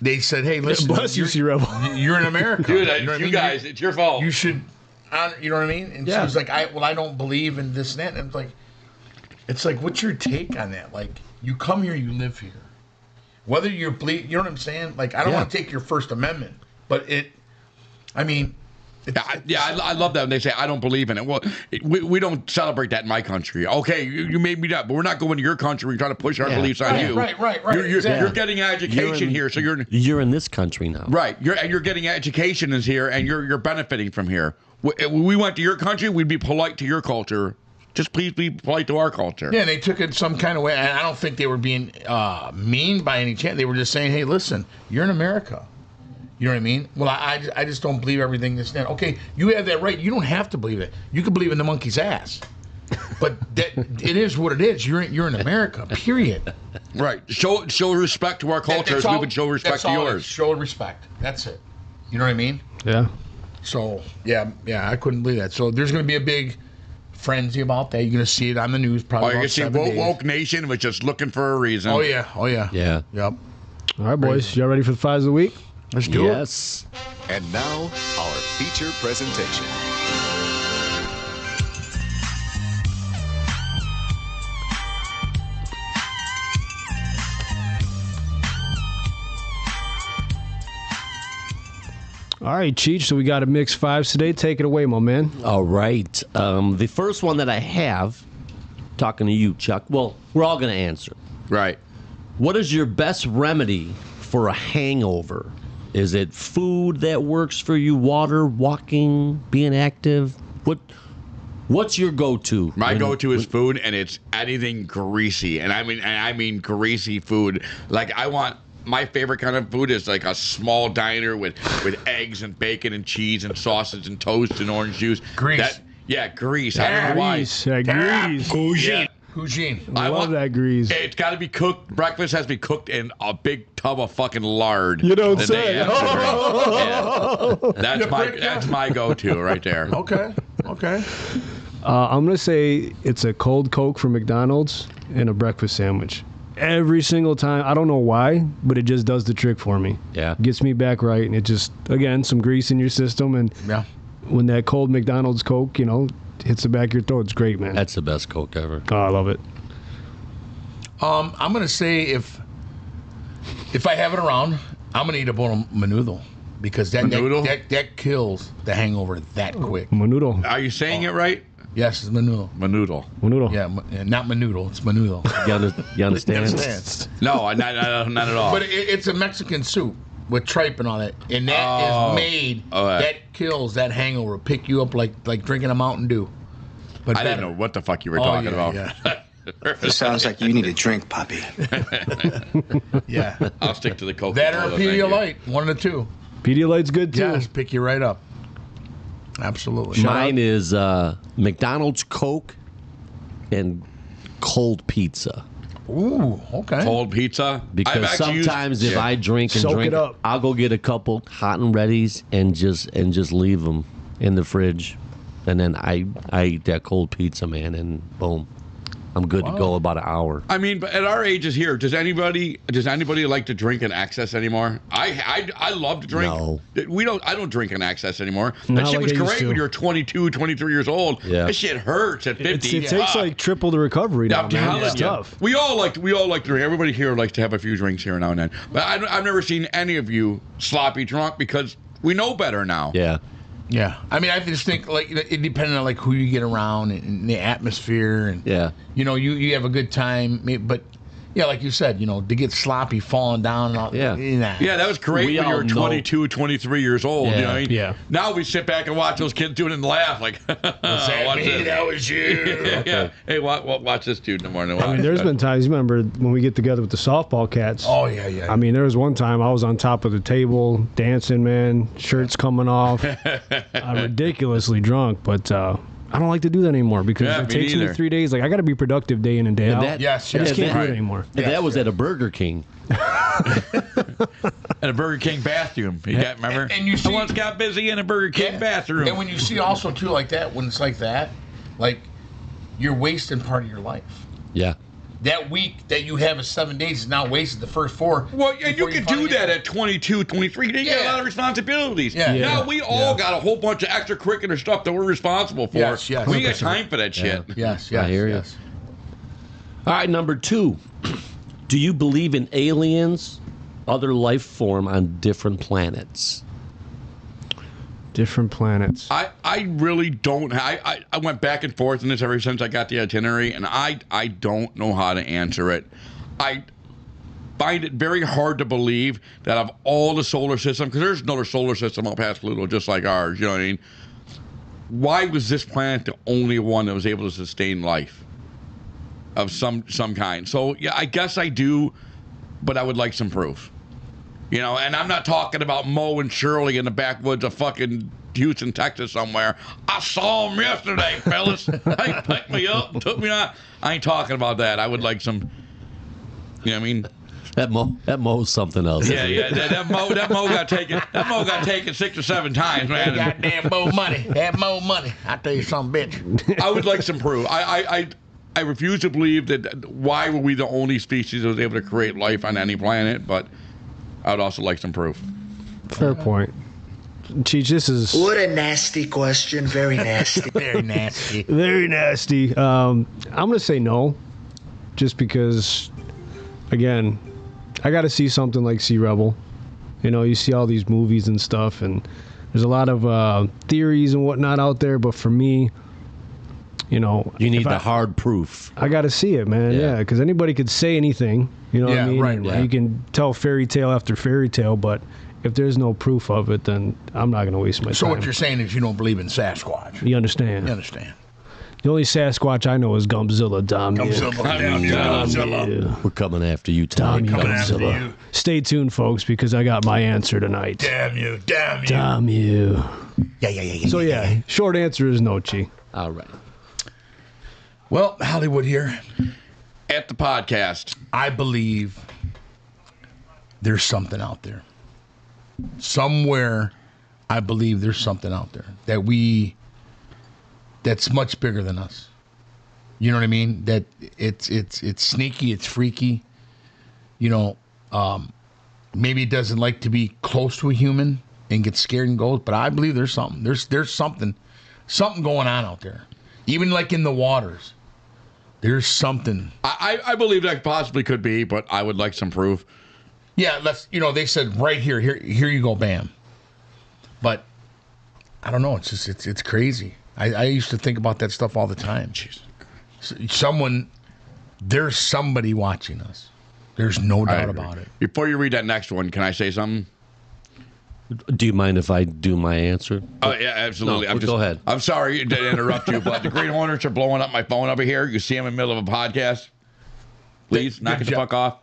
they said, "Hey, listen, Bless you, C Rebel. you're in America, Dude, You know what I you mean? guys, it's your fault. You should, you know what I mean?" And she Yeah. was like, "I don't believe in this and that." And it's like, what's your take on that? Like, you come here, you live here, whether you believe, you know what I'm saying? Like, I don't want to take your First Amendment, but I love that when they say I don't believe in it. Well, we don't celebrate that in my country. Okay, you made me that, but we're not going to your country. We're trying to push our beliefs on you. Right. You're exactly. getting education here, so you're in this country now. right. You're getting education is here, and you're benefiting from here. When we went to your country, we'd be polite to your culture. Just please be polite to our culture. Yeah, and they took it some kind of way. And I don't think they were being mean by any chance. They were just saying, "Hey, listen, you're in America." You know what I mean? Well, I just don't believe everything that's there. Okay, you have that right. You don't have to believe it. You can believe in the monkey's ass. But it is what it is. You're in America, period. Right. Show respect to our culture as we would show respect to yours. Show respect. That's it. You know what I mean? Yeah. So, yeah, I couldn't believe that. So there's going to be a big frenzy about that. You're going to see it on the news probably Oh, you about can see 7 days. woke nation was just looking for a reason. Oh, yeah. Yeah. Yep. All right, boys. Y'all ready for the fives of the week? Let's do it. Yes. And now, our feature presentation. All right, Cheech. So we got a mix fives today. Take it away, my man. All right. The first one that I have, talking to you, Chuck. Well, we're all going to answer. Right. What is your best remedy for a hangover? Is it food that works for you? Water, walking, being active? What's your go-to? My go-to is food, and it's anything greasy, and I mean greasy food. Like my favorite kind of food is like a small diner with eggs and bacon and cheese and sausage and toast and orange juice. Grease. Grease. I don't know why. Grease. Cuisine. Cuisine. I love that grease. It's got to be cooked. Breakfast has to be cooked in a big tub of fucking lard. You don't the say. day after. Yeah. That's my go-to right there. Okay. I'm going to say it's a cold Coke from McDonald's and a breakfast sandwich. Every single time. I don't know why, but it just does the trick for me. Yeah. Gets me back right, and it just, again, some grease in your system. And when that cold McDonald's Coke, hits the back of your throat, it's great, man. That's the best Coke ever. Oh, I love it. I'm gonna say if I have it around, I'm gonna eat a bowl of menudo because that kills the hangover that quick. Menudo. Are you saying it right? Yes, it's menudo. Menudo. Yeah, not menudo. It's menudo. You understand? No, not at all. But it's a Mexican soup with tripe and all that, and that is made. That kills that hangover. Pick you up like drinking a Mountain Dew. But I didn't know what the fuck you were talking about. Yeah. It sounds like you need a drink, puppy. Yeah. I'll stick to the Coke. That or a Pedialyte, one of the two. Pedialyte's good too. Yes, pick you right up. Absolutely. Mine is McDonald's Coke and cold pizza. Ooh, okay. Cold pizza. Because sometimes if I drink, I'll go get a couple hot and readies and just leave them in the fridge, and then I eat that cold pizza, man, and boom, I'm good to go about an hour. I mean, but at our ages here, does anybody like to drink in excess anymore? I love to drink. No. I don't drink in excess anymore. Not That shit like was I used great to. when you were 22, 23 years old. Yeah. That shit hurts at 50. It takes like triple the recovery now, I'm man. telling It's you. tough. We all like to drink. Everybody here likes to have a few drinks here now and then. But I've never seen any of you sloppy drunk because we know better now. Yeah. Yeah, I mean, I just think like it depending on like who you get around and the atmosphere, and you have a good time, but yeah, like you said, to get sloppy, falling down, and all, Yeah, that was great when you were 22, 23 years old. Yeah. You know what I mean? Yeah. Now we sit back and watch those kids doing it and laugh like, that me? That was you. yeah. Hey, watch this dude in the morning. I mean, there's been times, remember, when we get together with the softball cats. Oh, yeah. I mean, there was one time I was on top of the table dancing, man, shirts coming off. I'm ridiculously drunk, but I don't like to do that anymore because it takes me 3 days. Like, I got to be productive day in and day out. I just can't do it anymore. And that was at a Burger King. In a Burger King bathroom. Remember? And you see, I once got busy in a Burger King bathroom. And when you see also, too, like that, when it's like that, like, you're wasting part of your life. Yeah. That week that you have 7 days is now wasted the first 4. Well, and you can do that at 22, 23. You got a lot of responsibilities. Yeah. Now we all got a whole bunch of extracurricular stuff that we're responsible for. Yes. We ain't got time for that shit. Yes. I hear you. All right, number 2. Do you believe in aliens, other life form on different planets? Different planets. I really don't. I went back and forth in this ever since I got the itinerary, and I don't know how to answer it. I find it very hard to believe that of all the solar system, because there's another solar system up past Pluto just like ours, you know what I mean? Why was this planet the only one that was able to sustain life of some kind? So, yeah, I guess I do, but I would like some proof. And I'm not talking about Mo and Shirley in the backwoods of fucking Houston, Texas somewhere. I saw them yesterday, fellas. They picked me up and took me out. I ain't talking about that. I would like some, you know what I mean? That Mo's something else. Yeah. That Mo got taken. That Mo got taken 6 or 7 times, man. Goddamn Mo money. That Mo money. I tell you something, bitch. I would like some proof. I refuse to believe that. Why were we the only species that was able to create life on any planet? But I would also like some proof. Fair point. Cheech, this is... What a nasty question. Very nasty. Very nasty. Very nasty. I'm going to say no, just because, again, I got to see something like Sea Rebel. You see all these movies and stuff, and there's a lot of theories and whatnot out there, but for me, you need the hard proof. I got to see it, man. Yeah, because anybody could say anything. You know what I mean? Right. You can tell fairy tale after fairy tale, but if there's no proof of it, then I'm not going to waste my So time. what you're saying is you don't believe in Sasquatch. You understand? You understand. The only Sasquatch I know is Gumpzilla, damn you. Godzilla. We're coming after you, Tommy. Damn you, Coming after Gumpzilla. you. Stay tuned, folks, because I got my answer tonight. Damn you. Damn you. Damn you. Yeah. So, yeah, short answer is no, Chi. All right. Well, Hollywood here. At the podcast. I believe there's something out there. Somewhere, I believe there's something out there that's much bigger than us. You know what I mean? That it's sneaky, it's freaky. You know, maybe it doesn't like to be close to a human and gets scared and goes. But I believe there's something. There's something going on out there. Even like in the waters, there's something. I believe that possibly could be, but I would like some proof. Yeah, they said right here you go, bam. But I don't know. It's just it's crazy. I used to think about that stuff all the time. Jeez. There's somebody watching us. There's no doubt about it. Before you read that next one, can I say something? Do you mind if I do my answer? Oh, yeah, absolutely. No, go ahead. I'm sorry to interrupt you, but the Green Hornets are blowing up my phone over here. You see them in the middle of a podcast. Please, knock it the fuck off.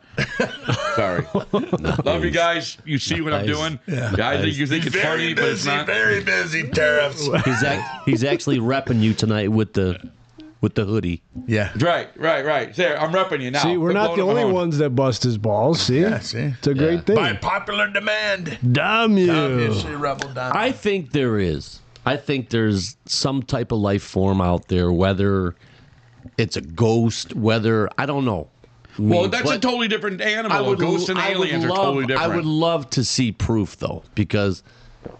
Sorry. Nice. Love you guys. You see what I'm doing? Yeah. I think you think it's funny, but it's not. Very busy, tariffs. He's actually repping you tonight with the hoodie. Yeah. Right. There, I'm repping you now. See, we're not the only ones that bust his balls. See? Yeah, see? It's a great thing. By popular demand. Damn you. Rebel, damn. I think there is. I think there's some type of life form out there, whether it's a ghost, whether, I don't know. Well, that's a totally different animal. Ghosts and aliens are totally different. I would love to see proof, though, because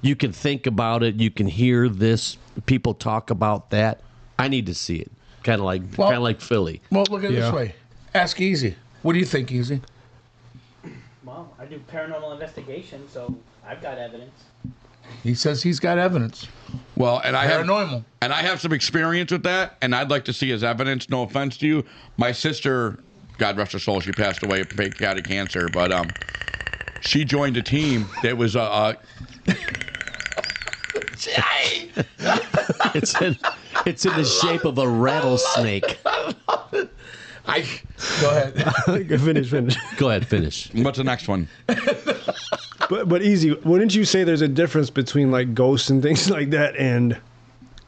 you can think about it. You can hear this. People talk about that. I need to see it. Kind of like Fillie. Well, look at it this way. Ask Easy. What do you think, Easy? Well, I do paranormal investigation, so I've got evidence. He says he's got evidence. Well, and I Paranormal. have some experience with that, and I'd like to see his evidence. No offense to you, my sister, God rest her soul, she passed away of pancreatic cancer, but she joined a team that was It's in the shape of a rattlesnake. Go ahead. Finish. Go ahead, finish. What's the next one? But Easy, wouldn't you say there's a difference between like ghosts and things like that and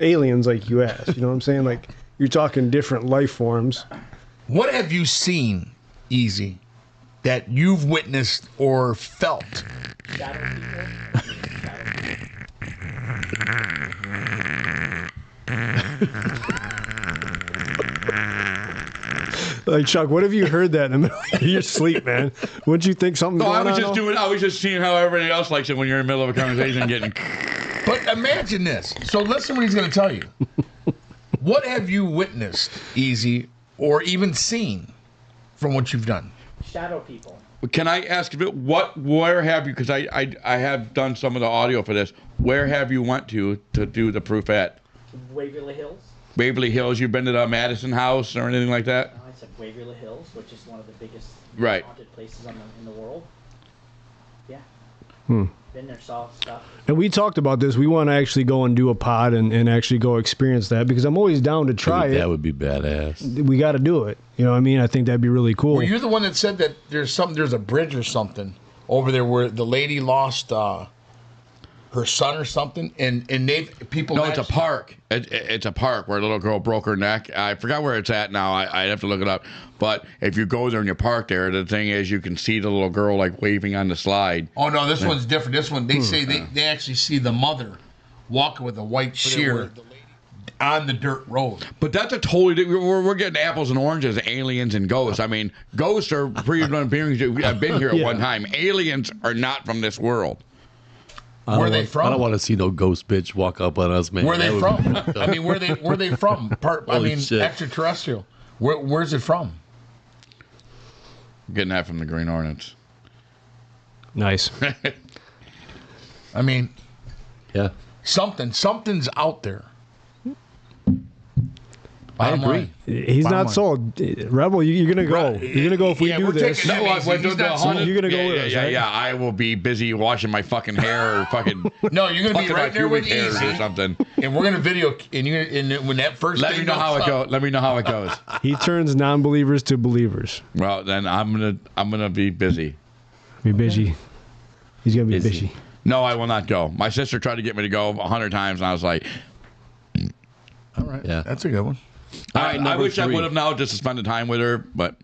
aliens, like you asked? You know what I'm saying? Like you're talking different life forms. What have you seen, Easy, that you've witnessed or felt? Shadow people. Like Chuck, what have you heard that in the middle of your sleep, man? Wouldn't you think something's going on? I was just seeing how everybody else likes it when you're in the middle of a conversation and getting. But imagine this. So listen what he's going to tell you. What have you witnessed, Easy, or even seen from what you've done? Shadow people. Can I ask a bit? Where have you? Because I have done some of the audio for this. Where have you went to do the proof at? Waverly Hills. Waverly Hills. You've been to the Madison House or anything like that? No, I said Waverly Hills, which is one of the biggest Right. haunted places in the world. Yeah. Hmm. Been there, saw stuff. And we talked about this. We want to actually go and do a pod and actually go experience that because I'm always down to try it. That would be badass. We got to do it. You know what I mean? I think that'd be really cool. Were you the one that said that there's a bridge or something over there where the lady lost her son or something, and people. No, it's a park. It's a park where a little girl broke her neck. I forgot where it's at now. I have to look it up. But if you go there and you park there, the thing is you can see the little girl like waving on the slide. Oh no, this one's different. This one they say they actually see the mother walking with a white sheer on the dirt road. But that's a totally we're getting apples and oranges, aliens and ghosts. I mean, ghosts are pre-human beings that have been here at one time. Aliens are not from this world. Where are they from? I don't want to see no ghost bitch walk up on us, man. Where are they from? I mean, where they from? Shit. Extraterrestrial. Where's it from? Getting that from the Green Hornets. Nice. I mean, yeah. Something's out there. I Bottom agree. line. He's Bottom not line. sold. Rebel, you're gonna go. You're gonna go if we Yeah, do we're this. taking- No, He's wait, not the sold. 100 You're gonna go yeah, with yeah, us, yeah, right? yeah. I will be busy washing my fucking hair or fucking. No, you're gonna be fucking right my there with pubic hairs Easy, or something. and we're gonna video. And when that first Let thing me know how it goes. goes. Let me know how it goes. He turns non-believers to believers. Well, then I'm gonna be busy. Be busy. He's gonna be busy. No, I will not go. My sister tried to get me to go 100 times, and I was like, All right, Yeah. that's a good one. All right, I number wish I 3. would have now just to spend the time with her, but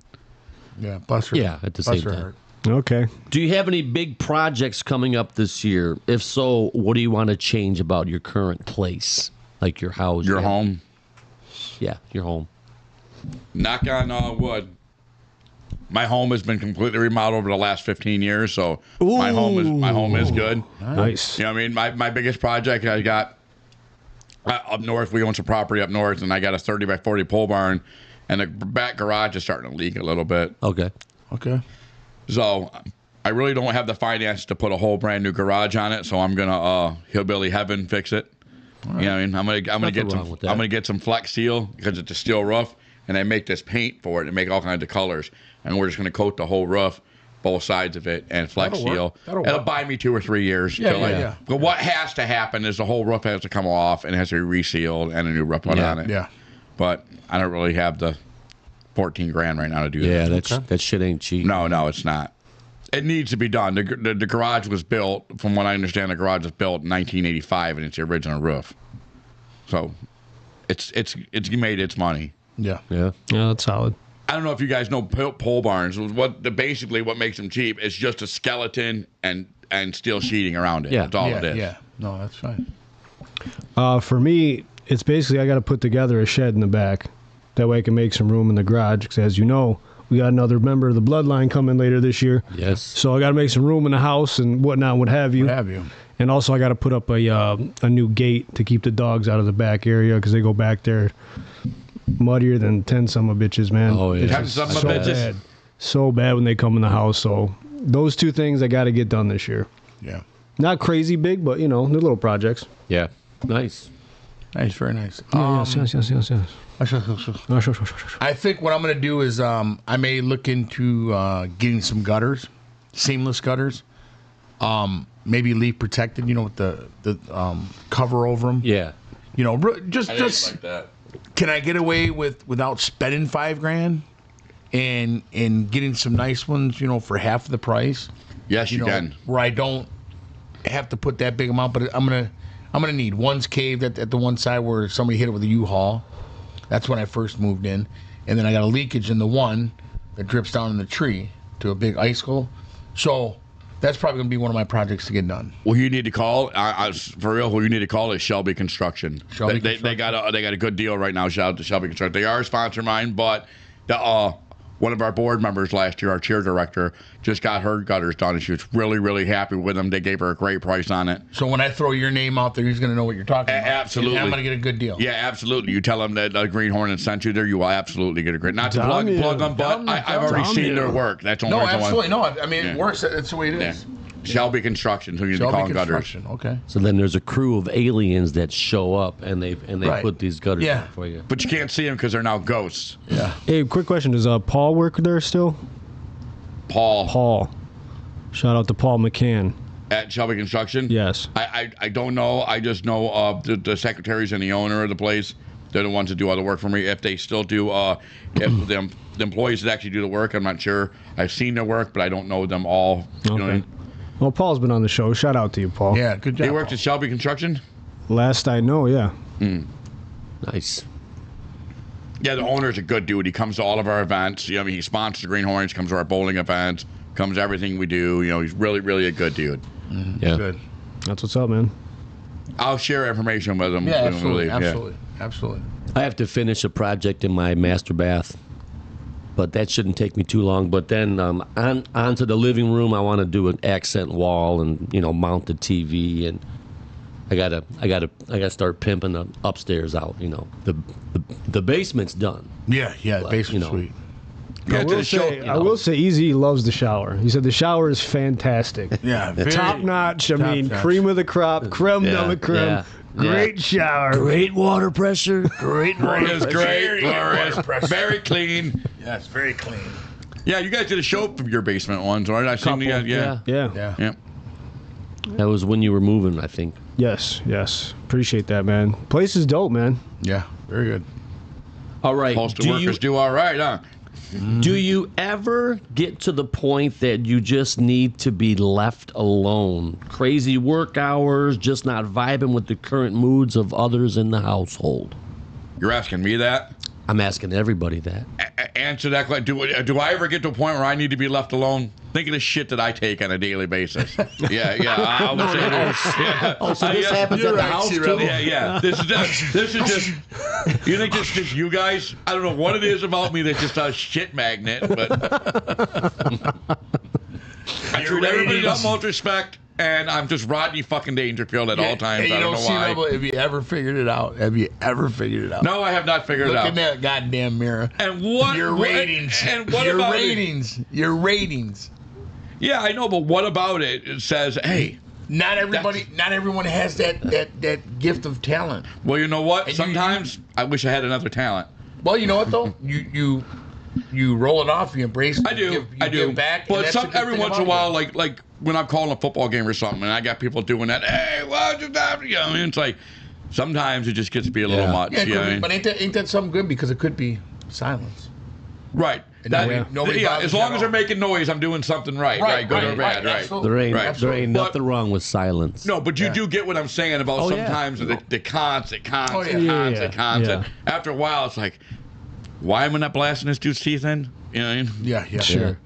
Yeah, bless her. Yeah, at the Bless same her time. heart. Okay. Do you have any big projects coming up this year? If so, what do you want to change about your current place? Like your house? your home. Yeah, your home. Knock on wood. My home has been completely remodeled over the last 15 years, so my home is good. Nice. You know what I mean? My biggest project I got up north. We own some property up north, and I got a 30 by 40 pole barn, and the back garage is starting to leak a little bit. Okay. Okay. So I really don't have the finance to put a whole brand new garage on it. So I'm gonna hillbilly heaven fix it. You know what I mean? I'm gonna get wrong some. with that. I'm gonna get some Flex Seal because it's a steel roof, and I make this paint for it and make all kinds of colors, and we're just gonna coat the whole roof, both sides of it, and Flex That'll work. Seal. That'll It'll work. buy me 2 or 3 years. Yeah, till yeah, I- yeah. But what has to happen is the whole roof has to come off and it has to be resealed and a new roof put on it. Yeah. But I don't really have the 14 grand right now to do Yeah, that. that shit ain't cheap. No, it's not. It needs to be done. The garage was built, from what I understand, the garage was built in 1985, and it's the original roof. So, it's made its money. Yeah. Yeah. Yeah, that's solid. I don't know if you guys know pole barns. Basically what makes them cheap is just a skeleton and steel sheeting around it. Yeah. That's all yeah, it is. Yeah. No, that's fine. For me, it's basically I got to put together a shed in the back. That way I can make some room in the garage. Because as you know, we got another member of the bloodline coming later this year. Yes. So I got to make some room in the house and whatnot, what have you. What have you? And also I got to put up a new gate to keep the dogs out of the back area because they go back there muddier than 10 some of bitches, man. Oh, yeah. It's 10 just some so bitches? bad. So bad when they come in the house. So those 2 things I got to get done this year. Yeah. Not crazy big, but, they're little projects. Yeah. Nice. Nice. Very nice. Yes. I think what I'm going to do is I may look into getting some gutters, seamless gutters, maybe leaf protected, with the cover over them. Yeah. Just like that. can I get away without spending $5,000 and getting some nice ones, for half the price? Yes, you can. Where I don't have to put that big amount, but I'm gonna need one's caved at the one side where somebody hit it with a U-Haul. That's when I first moved in, and then I got a leakage in the one that drips down in the tree to a big icicle. So that's probably gonna be one of my projects to get done. Well, you need to call. For real, who you need to call is Shelby Construction. Shelby They got a good deal right now. Shout out to Shelby Construction. They are a sponsor of mine, but one of our board members last year, our cheer director, just got her gutters done, and she was really, really happy with them. They gave her a great price on it. So when I throw your name out there, he's gonna know what you're talking about. Absolutely, And I'm gonna get a good deal. Yeah, absolutely. You tell them that Green Hornet sent you there, you will absolutely get a great. Not to plug them, but I've already seen their work. That's the only No, reason why- absolutely. No, I mean it works. That's the way it is. Shelby Construction, who you need to Shelby call gutters. Construction. Okay. So then there's a crew of aliens that show up and they Right. put these gutters Yeah. in for you. But you can't see them because they're now ghosts. Yeah. Hey, quick question. Does Paul work there still? Paul. Shout out to Paul McCann. At Shelby Construction? Yes. I don't know. I just know the secretaries and the owner of the place. They're the ones that do all the work for me. If they still do, if the employees that actually do the work, I'm not sure. I've seen their work, but I don't know them all. You know what I mean? Well, Paul's been on the show. Shout out to you, Paul. Yeah, good job. They worked at Shelby Construction? Last I know, yeah. Nice. Yeah, the owner's a good dude. He comes to all of our events. You know, he sponsors the Green Hornets, comes to our bowling events, comes to everything we do. He's really, really a good dude. Yeah. Good. That's what's up, man. I'll share information with him. Yeah, when we absolutely, leave. absolutely, absolutely. I have to finish a project in my master bath, but that shouldn't take me too long. But then onto the living room, I want to do an accent wall and mount the TV, and I gotta start pimping the upstairs out. The basement's done. Yeah, But, basement suite. Yeah, I will say Easy loves the shower. He said the shower is fantastic. Yeah, very Top notch. I mean, top-notch. cream of the crop, creme de la creme. yeah. Great shower. Great water pressure. Great water It was pressure. great, glorious, very clean. Yeah, it's very clean. Yeah, you guys did a show from your basement once, right? I seen Couple, yeah. Yeah. That was when you were moving, I think. Yes. Appreciate that, man. Place is dope, man. Yeah, very good. All right. Postal workers do all right, huh? Do you ever get to the point that you just need to be left alone? Crazy work hours, just not vibing with the current moods of others in the household? You're asking me that? I'm asking everybody that. Answer that question. Do I ever get to a point where I need to be left alone? Think of the shit that I take on a daily basis. Yeah. I would say that. Oh, so this happens at the house too? Yeah. This is just. You think it's just you guys? I don't know what it is about me that's just a shit magnet, but I treat everybody with utmost respect, and I'm just Rodney fucking Dangerfield at all times. I don't know why. Rebel, have you ever figured it out? No, I have not figured it out. Look in that goddamn mirror. And what your ratings? And what your about ratings? Your ratings. Yeah, I know, but what about it? It says, hey. Not everyone has that gift of talent. Well, you know what? And sometimes I wish I had another talent. Well, you know what though? You roll it off. You embrace it. I do. Give back. But every once in a while, like when I'm calling a football game or something, and I got people doing that. Hey, well, just after you. And it's like sometimes it just gets to be a little much. Yeah, but ain't that something good? Because it could be silence. Right. Nobody as long as they're making noise, I'm doing something right. Good or bad. Right. There ain't nothing wrong with silence. No, but you do get what I'm saying about sometimes the constant. After a while, it's like, why am I not blasting this dude's teeth in? You know what I mean? Yeah. Sure.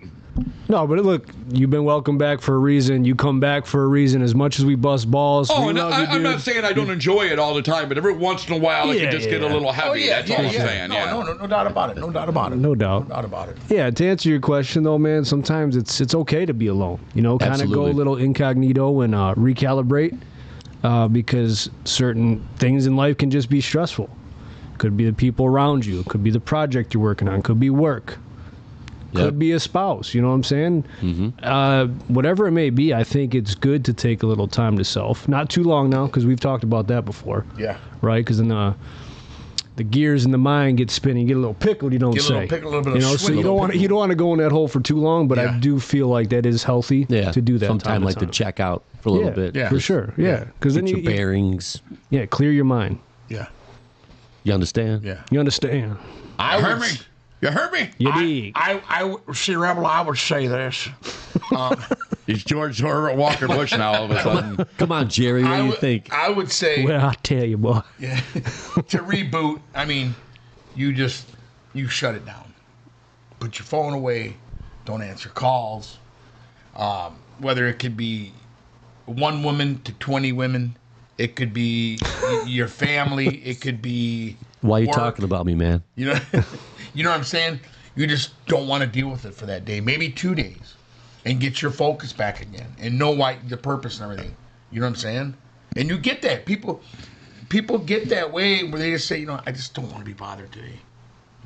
No, but look, you've been welcome back for a reason. You come back for a reason. As much as we bust balls, I'm not saying I don't enjoy it all the time, but every once in a while it can just get a little heavy. That's all I'm saying. No doubt about it. No doubt about it. Yeah, to answer your question though, man, sometimes it's okay to be alone. You know, kind of go a little incognito and recalibrate because certain things in life can just be stressful. Could be the people around you. Could be the project you're working on. Could be work. Could be a spouse, you know what I'm saying? Mm-hmm. Whatever it may be, I think it's good to take a little time to self. Not too long now, because we've talked about that before. Yeah. Right? Because then the gears in the mind get spinning. You get a little pickled, you don't say. A little bit of so you don't want to go in that hole for too long, but I do feel like that is healthy to do that sometime like to check out for a little bit. Yeah, for sure. Yeah. Because then your bearings. Yeah, clear your mind. Yeah. You understand? Yeah. You understand? You heard me? You dig. I see, Rebel, I would say this. He's George Walker Bush now all of a sudden. Come on, Jerry, what do you think? I would say... Well, I tell you, boy. Yeah, to reboot, I mean, you shut it down. Put your phone away. Don't answer calls. Whether it could be one woman to 20 women. It could be your family. It could be Why are you work. talking about me, man? You know... You know what I'm saying? You just don't want to deal with it for that day, maybe 2 days, and get your focus back again, and know why the purpose and everything. You know what I'm saying? And you get that. People get that way where they just say, I just don't want to be bothered today.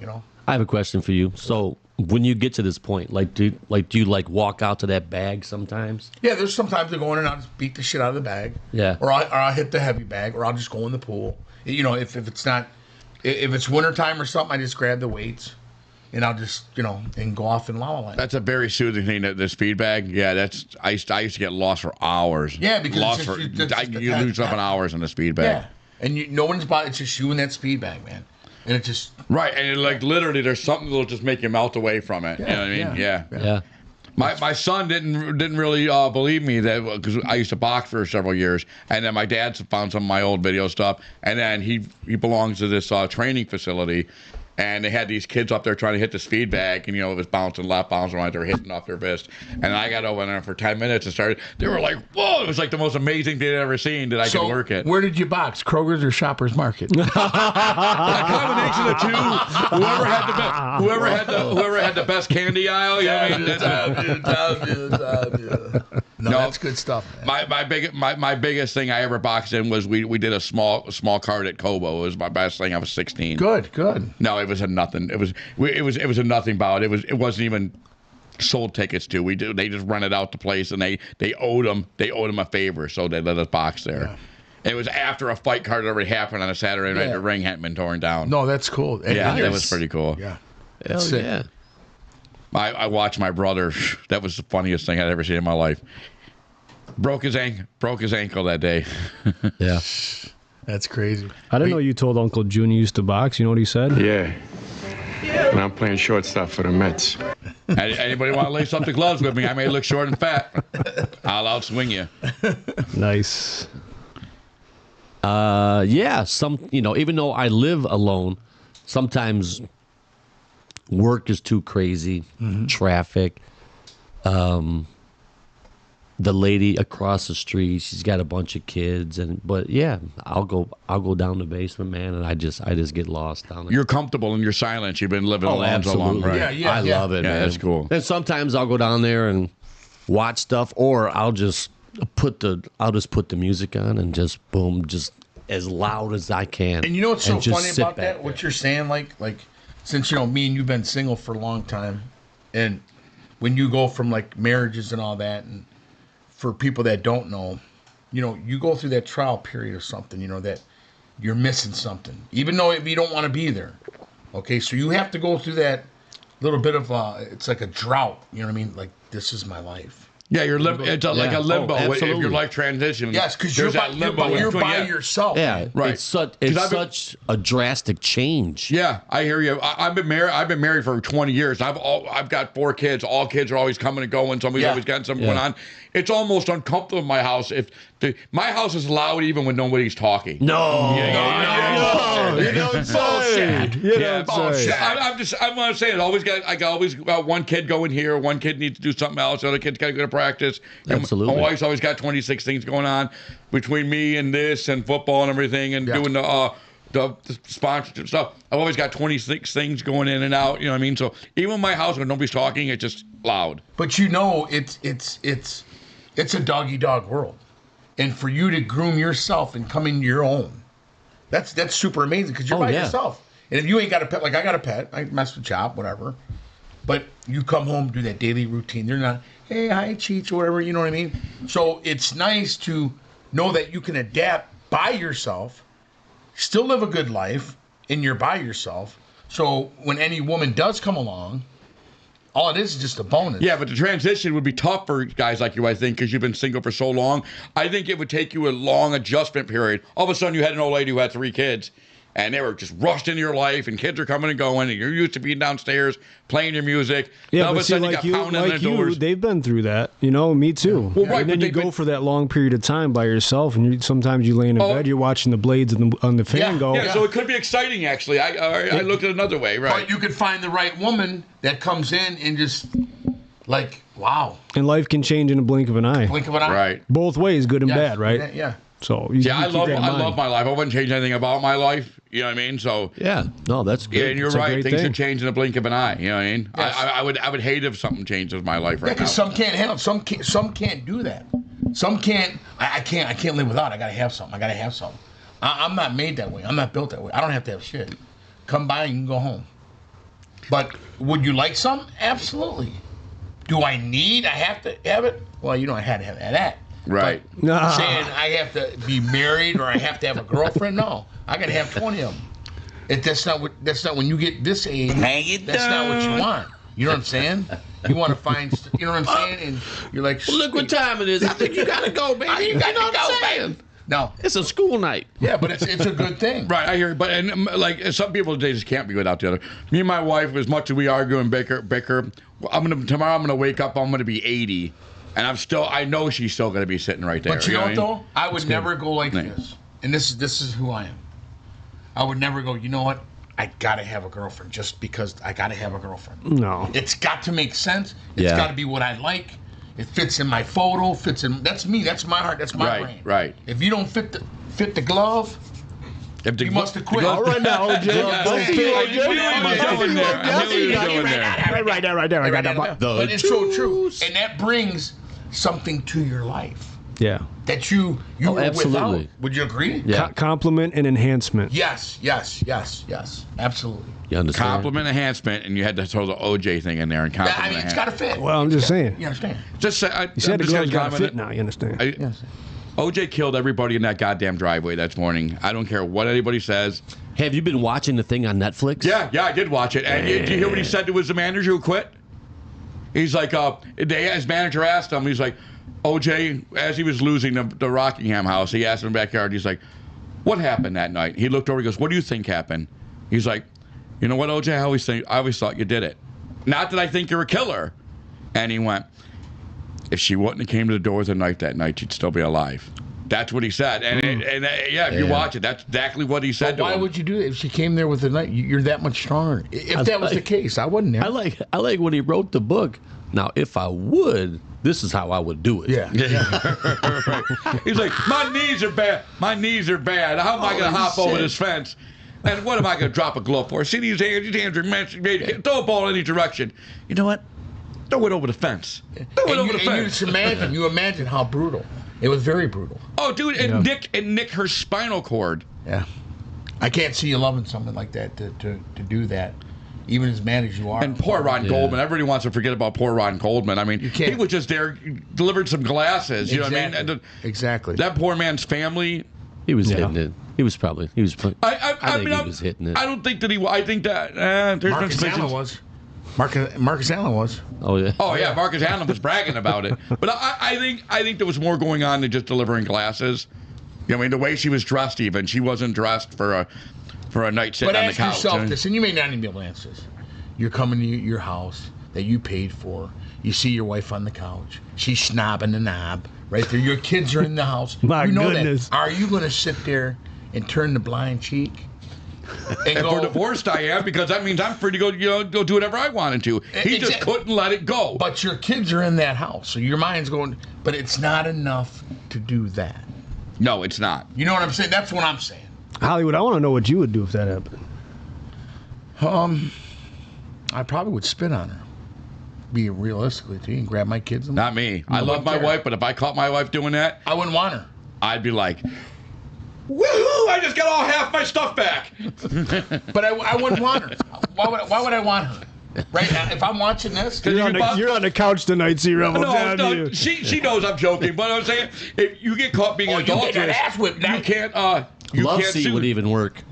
You know. I have a question for you. So when you get to this point, do you walk out to that bag sometimes? Yeah, there's sometimes I go in and I'll just beat the shit out of the bag. Yeah. Or I'll hit the heavy bag, or I'll just go in the pool. If it's not. If it's wintertime or something, I just grab the weights, and I'll just, and go off in La La Land. That's a very soothing thing, the speed bag. Yeah, I used to get lost for hours. Yeah, because you lose up in hours in the speed bag. Yeah, and no one's bought it. It's just you and that speed bag, man. And it just... Right, and literally there's something that'll just make you melt away from it. Yeah, you know what I mean? Yeah. My son didn't really believe me because I used to box for several years, and then my dad found some of my old video stuff, and then he belongs to this training facility, and they had these kids up there trying to hit the speed bag, and it was bouncing left, bouncing right, they were hitting off their fist, and I got over there for 10 minutes and started. They were like, "Whoa!" It was like the most amazing thing I'd ever seen that I could work it. Where did you box? Kroger's or Shoppers Market? A combination of two. Whoever had the best candy aisle. You know what I mean? No, that's good stuff, man. My biggest thing I ever boxed in was we did a small card at Kobo. It was my best thing. I was 16. Good. No, it was a nothing. It was a nothing bout. It wasn't even sold tickets to. They just rented out the place, and they owed them a favor, so they let us box there. It was after a fight card already happened on a Saturday night. Yeah. The ring hadn't been torn down. No, that's cool. And Yeah, you're- that was pretty cool. Yeah. Hell sick. yeah. I watched my brother. That was the funniest thing I'd ever seen in my life. Broke his ankle that day. Yeah. That's crazy. I didn't know you told Uncle Junior used to box. You know what he said? Yeah. And I'm playing shortstop for the Mets. Anybody want to lace up the gloves with me? I may look short and fat. I'll outswing you. Nice. Yeah, even though I live alone, sometimes work is too crazy, traffic. The lady across the street, she's got a bunch of kids, but yeah, I'll go down the basement, man, and I just get lost down there. You're comfortable in your silence. You've been living alone so long, absolutely. right? I love it, Yeah, man. that's cool. And sometimes I'll go down there and watch stuff, or I'll just put the music on and just boom, just as loud as I can. And you know what's so and just funny sit about back that? there. What you're saying, like since me and you've been single for a long time, and when you go from like marriages and all that, and for people that don't know, you go through that trial period or something, that you're missing something, even though you don't want to be there. Okay, so you have to go through that little bit of it's like a drought. You know what I mean? Like, this is my life. Yeah, it's like a limbo if absolutely. your life transitions. Yes, because you're by yourself. Yeah, right. It's such a drastic change. Yeah, I hear you. I've been married for 20 years. I've got 4 kids. All kids are always coming and going. Somebody's always got something going on. It's almost uncomfortable in my house. My house is loud even when nobody's talking. No, You don't say. You don't say. I want to say it. I always got one kid going here. One kid needs to do something else. The other kid's got to go to practice. Absolutely. My wife's always got 26 things going on between me and this and football and everything and doing the sponsorship stuff. I've always got 26 things going in and out. You know what I mean? So even in my house when nobody's talking, it's just loud. But it's a dog-eat-dog world. And for you to groom yourself and come into your own, that's super amazing because you're by yourself. And if you ain't got a pet, like I got a pet, I mess with Chop, whatever. But you come home, do that daily routine. They're not, hey, hi, Cheech, or whatever, you know what I mean? So it's nice to know that you can adapt by yourself, still live a good life, and you're by yourself. So when any woman does come along, all it is just a bonus. Yeah, but the transition would be tough for guys like you, I think, because you've been single for so long. I think it would take you a long adjustment period. All of a sudden, you had an old lady who had 3 kids, and they were just rushed into your life, and kids are coming and going, and you're used to being downstairs playing your music. Yeah, all of but a see, sudden, like you got pounding on the doors. they've been through that. Me too. Well, right, and then but you go for that long period of time by yourself, and sometimes you lay in bed, you're watching the blades on the fan go. Yeah, so it could be exciting, actually. I looked at it another way, right? But you could find the right woman that comes in and just, like, wow. And life can change in a blink of an eye. Blink of an eye. Right. Both ways, good and bad, right? Yeah. So I love my life. I wouldn't change anything about my life. You know what I mean? So yeah, no, that's good. Yeah, and you're It's a right. great Things thing. should change in a blink of an eye. You know what I mean? Yes. I would hate if something changes my life right now. Because some can't handle. Some can't do that. Some can't. I can't live without. I gotta have something. I'm not made that way. I'm not built that way. I don't have to have shit. Come by and you can go home. But would you like some? Absolutely. Do I have to have it? Well, I had to have that. Right. But saying I have to be married or I have to have a girlfriend? No. I gotta have 20 of them. That's not when you get this age. That's not what you want. You know what I'm saying? You want to find, you know what I'm saying? And you're like, Look what time it is. I think you gotta go, baby. You know what I'm saying? No. It's a school night. Yeah, but it's a good thing. Right, I hear it. But like some people today just can't be without the other. Me and my wife, as much as we argue and bicker. Tomorrow I'm gonna wake up. I'm gonna be 80, and I know she's still gonna be sitting right there. But you know what though? I would It's never good. go like Nice. this. And this is who I am. I would never go, you know what? I gotta have a girlfriend just because I gotta have a girlfriend. No. It's got to make sense. It's got to be what I like. It fits in my photo. That's me. That's my heart. That's my brain. Right. If you don't fit the glove, you must have quit. All right now, OJ. Don't feel I knew you were going there. Right there. I got that. But it's so true. And that brings something to your life Yeah. that you were absolutely. without. Would you agree? Yeah. Compliment and enhancement. Yes. Absolutely. You understand? Compliment enhancement, and you had to throw the OJ thing in there and compliment. I mean, it's got to fit. Well, I'm just saying. You understand? Just say, You said the just glove's gonna got to fit comment now. You understand? it. OJ killed everybody in that goddamn driveway that morning. I don't care what anybody says. Have you been watching the thing on Netflix? Yeah, I did watch it. And did you hear what he said to his manager who quit? He's like, his manager asked him, he's like, OJ, as he was losing the Rockingham house, he asked him in the backyard, he's like, what happened that night? He looked over, he goes, what do you think happened? He's like, you know what, OJ, I always thought you did it. Not that I think you're a killer. And he went, if she wouldn't have came to the door that night, she'd still be alive. That's what he said. And if you watch it, that's exactly what he said to him. Why would you do that? If she came there with the knife, you're that much stronger. If that was the case, I wouldn't have. I like when he wrote the book. Now, if I would, this is how I would do it. Yeah. Right. He's like, my knees are bad. How am I going to hop over this fence? And what am I going to drop a glove for? See these hands? These hands are emaciated. Throw a ball in any direction. You know what? Throw it over the fence. You imagine how brutal. It was very brutal. Oh, dude, and nick her spinal cord. Yeah. I can't see you loving something like that to do that, even as mad as you are. And poor Ron Goldman. Everybody wants to forget about poor Ron Goldman. I mean, he was just there, delivered some glasses. You know what I mean? And exactly. That poor man's family. He was hitting it. He was hitting it. I don't think that he. I think that there's Marcus Allen was. Marcus Allen was. Oh yeah. Oh yeah, Marcus Allen was bragging about it. But I think there was more going on than just delivering glasses. You know, I mean, the way she was dressed, even she wasn't dressed for a night sitting on the couch. But ask yourself this, and you may not even be able to answer this. You're coming to your house that you paid for. You see your wife on the couch. She's snobbing the knob right there. Your kids are in the house. My you know goodness. That. Are you going to sit there and turn the blind cheek? And if we're divorced, I am, because that means I'm free to go do whatever I wanted to. He just couldn't let it go. But your kids are in that house, so your mind's going. But it's not enough to do that. No, it's not. You know what I'm saying? That's what I'm saying. Hollywood, I want to know what you would do if that happened. I probably would spit on her. Be realistically to you and grab my kids. Not me. I love my wife, but if I caught my wife doing that, I wouldn't want her. I'd be like, woohoo! I just got all half my stuff back. But I wouldn't want her. Why would I want her? Right now, if I'm watching this, you're on the couch tonight, C-Rebel. No, she knows I'm joking, but I'm saying if you get caught being adulterous, you get that ass whipped. You can't. Love seat would even work.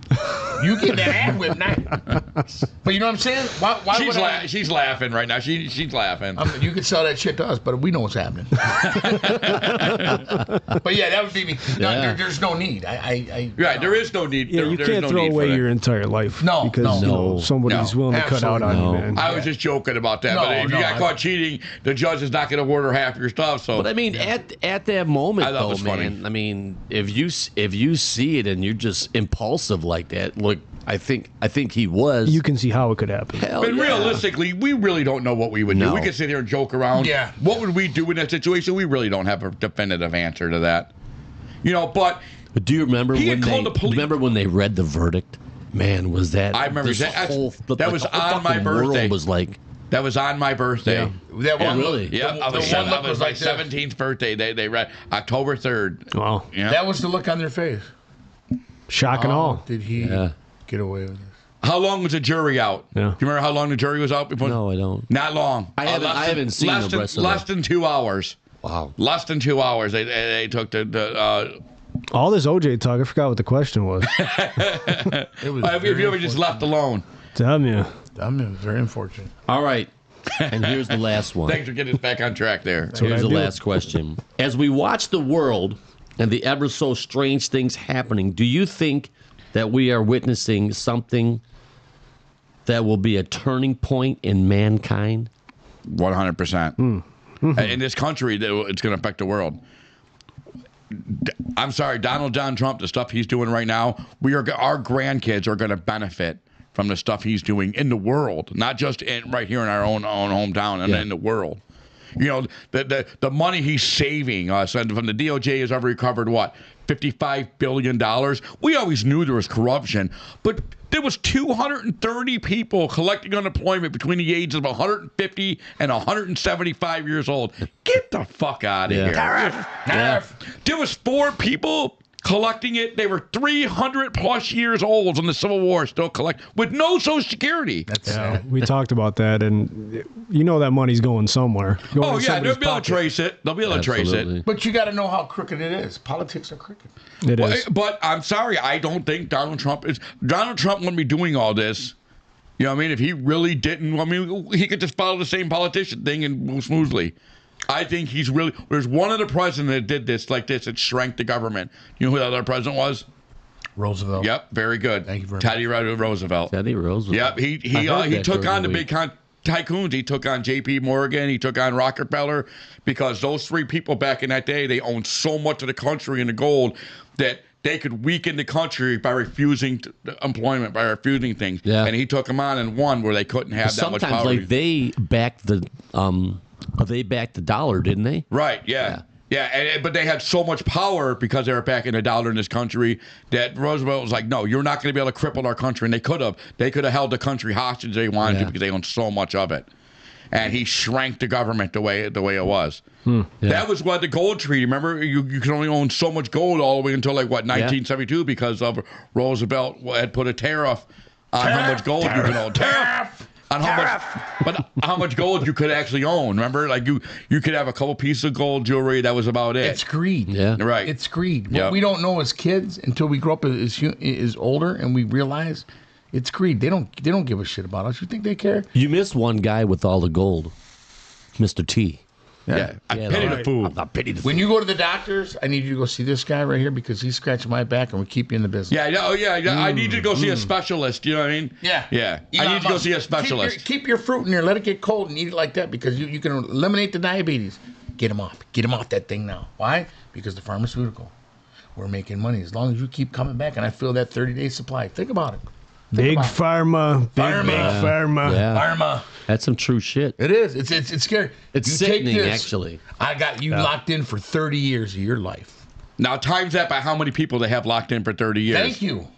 You get that ass whipped now. But you know what I'm saying? Why she's laughing right now. She's laughing. You could sell that shit to us, but we know what's happening. But yeah, that would be me. No, there's no need. Right, there is no need. Yeah, you can't throw away your entire life. No, because somebody's willing to cut out on you, man. I was just joking about that. But if you got caught cheating, the judge is not going to order half your stuff. So, but I mean, at that moment, though, man. Funny. I mean, if you see it and you're just impulsive like that, look, I think he was. You can see how it could happen. But realistically, we really don't know what we would do. We could sit here and joke around. Yeah. What would we do in that situation? We really don't have a definitive answer to that. You know, but do you remember when they read the verdict? Man, was that? I remember that was on my birthday. Was like. That was on my birthday. Yeah. That one, really? Yeah, I was my 17th birthday. They read October 3rd. Wow. Yeah. That was the look on their face. Shock and all. Did he get away with this? How long was the jury out? Yeah. Do you remember how long the jury was out before? No, I don't. Not long. I haven't seen the rest of it. Less than 2 hours. Wow. Less than 2 hours. They took the all this OJ talk. I forgot what the question was. It was if you ever just left alone. Damn you. I'm very unfortunate. All right. And here's the last one. Thanks for getting us back on track there. Here's the last question. As we watch the world and the ever so strange things happening, do you think that we are witnessing something that will be a turning point in mankind? 100%. In this country, it's going to affect the world. I'm sorry, Donald John Trump, the stuff he's doing right now, our grandkids are going to benefit from the stuff he's doing in the world, not just right here in our own hometown and in the world. You know, the money he's saving us, and from the DOJ has ever recovered, what, $55 billion? We always knew there was corruption, but there was 230 people collecting unemployment between the ages of 150 and 175 years old. Get the fuck out of here. Tariff. There was 4 people collecting it. They were 300 plus years old in the Civil War, still collect with no Social Security. We talked about that, and you know that money's going somewhere. They'll be able to trace it. They'll be able to trace it. But you got to know how crooked it is. Politics are crooked. It is. But I'm sorry, I don't think Donald Trump wouldn't be doing all this. You know what I mean? If he really didn't, I mean, he could just follow the same politician thing and move smoothly. I think he's really. There's one other president that did this like this. It shrank the government. You know who the other president was? Roosevelt. Yep, very good. Thank you very Teddy Roosevelt. Teddy Roosevelt. Yep, he took on the big tycoons. He took on J.P. Morgan. He took on Rockefeller because those three people back in that day, they owned so much of the country and the gold that they could weaken the country by refusing employment, by refusing things. Yeah. And he took them on and won where they couldn't have that much power. Sometimes, like, they backed the dollar, didn't they? Right, yeah. But they had so much power because they were backing the dollar in this country that Roosevelt was like, no, you're not going to be able to cripple our country. And they could have. They could have held the country hostage they wanted to because they owned so much of it. And he shrank the government the way it was. That was what the gold treaty. Remember, you could only own so much gold all the way until 1972 because of Roosevelt had put a tariff on how much gold you could own. Tariff. On how much gold you could actually own. Remember, like you could have a couple pieces of gold jewelry. That was about it. It's greed. Yeah, right. It's greed. What we don't know as kids until we grow up as older and we realize it's greed. They don't give a shit about us. You think they care? You missed one guy with all the gold, Mr. T. Yeah, I pity the fool. I'm not pity the fool. When you go to the doctors, I need you to go see this guy right here because he's scratching my back and we keep you in the business. I need you to go see a specialist. You know what I mean? Yeah. I need you to go see a specialist. Keep your fruit in there. Let it get cold and eat it like that because you can eliminate the diabetes. Get him off. Get him off that thing now. Why? Because the pharmaceutical. We're making money as long as you keep coming back and I fill that 30-day supply. Think about it. Big pharma. Big pharma. Yeah. Pharma. That's some true shit. It is. It's scary. It's you sickening, take this, actually. I got you locked in for 30 years of your life. Now times that by how many people they have locked in for 30 years. Thank you.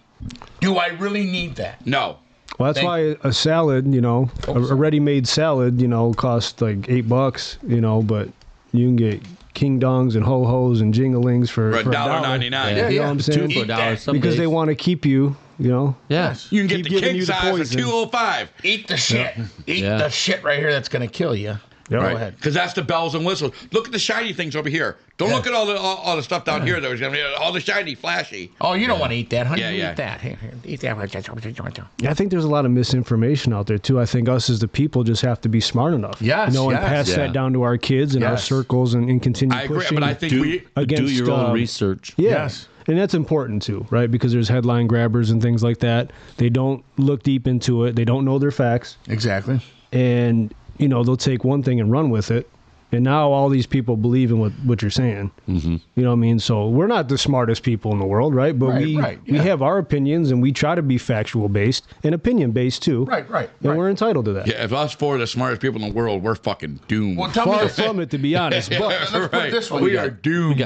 Do I really need that? No. Well, that's why a salad, a ready-made salad, costs like $8, but you can get King Dongs and Ho-Hos and Jinglings for $1.99. Yeah, you know what I'm saying? For $1 because they want to keep you, Yes. You can get Keep the giving king you the size poison. for $2.05. Eat the shit. Eat the shit right here that's going to kill you. Go ahead. Because that's the bells and whistles. Look at the shiny things over here. Don't look at all the stuff down here that was going to be all the shiny, flashy. Oh, you don't want to eat that, honey. Yeah. Eat that. Here, eat that. Yeah, I think there's a lot of misinformation out there too. I think us as the people just have to be smart enough. Yes, and pass that down to our kids and our circles and continue I agree, pushing. but I think we against, do your own research. Yeah. Yes. And that's important too, right? Because there's headline grabbers and things like that. They don't look deep into it. They don't know their facts. Exactly. And, they'll take one thing and run with it. And now all these people believe in what you're saying. Mm-hmm. You know what I mean? So we're not the smartest people in the world, right? But we have our opinions and we try to be factual based and opinion based too. Right. And we're entitled to that. Yeah, if us four are the smartest people in the world, we're fucking doomed. Well, tell Far me from it, to be honest. But let's put it this way. We are doomed.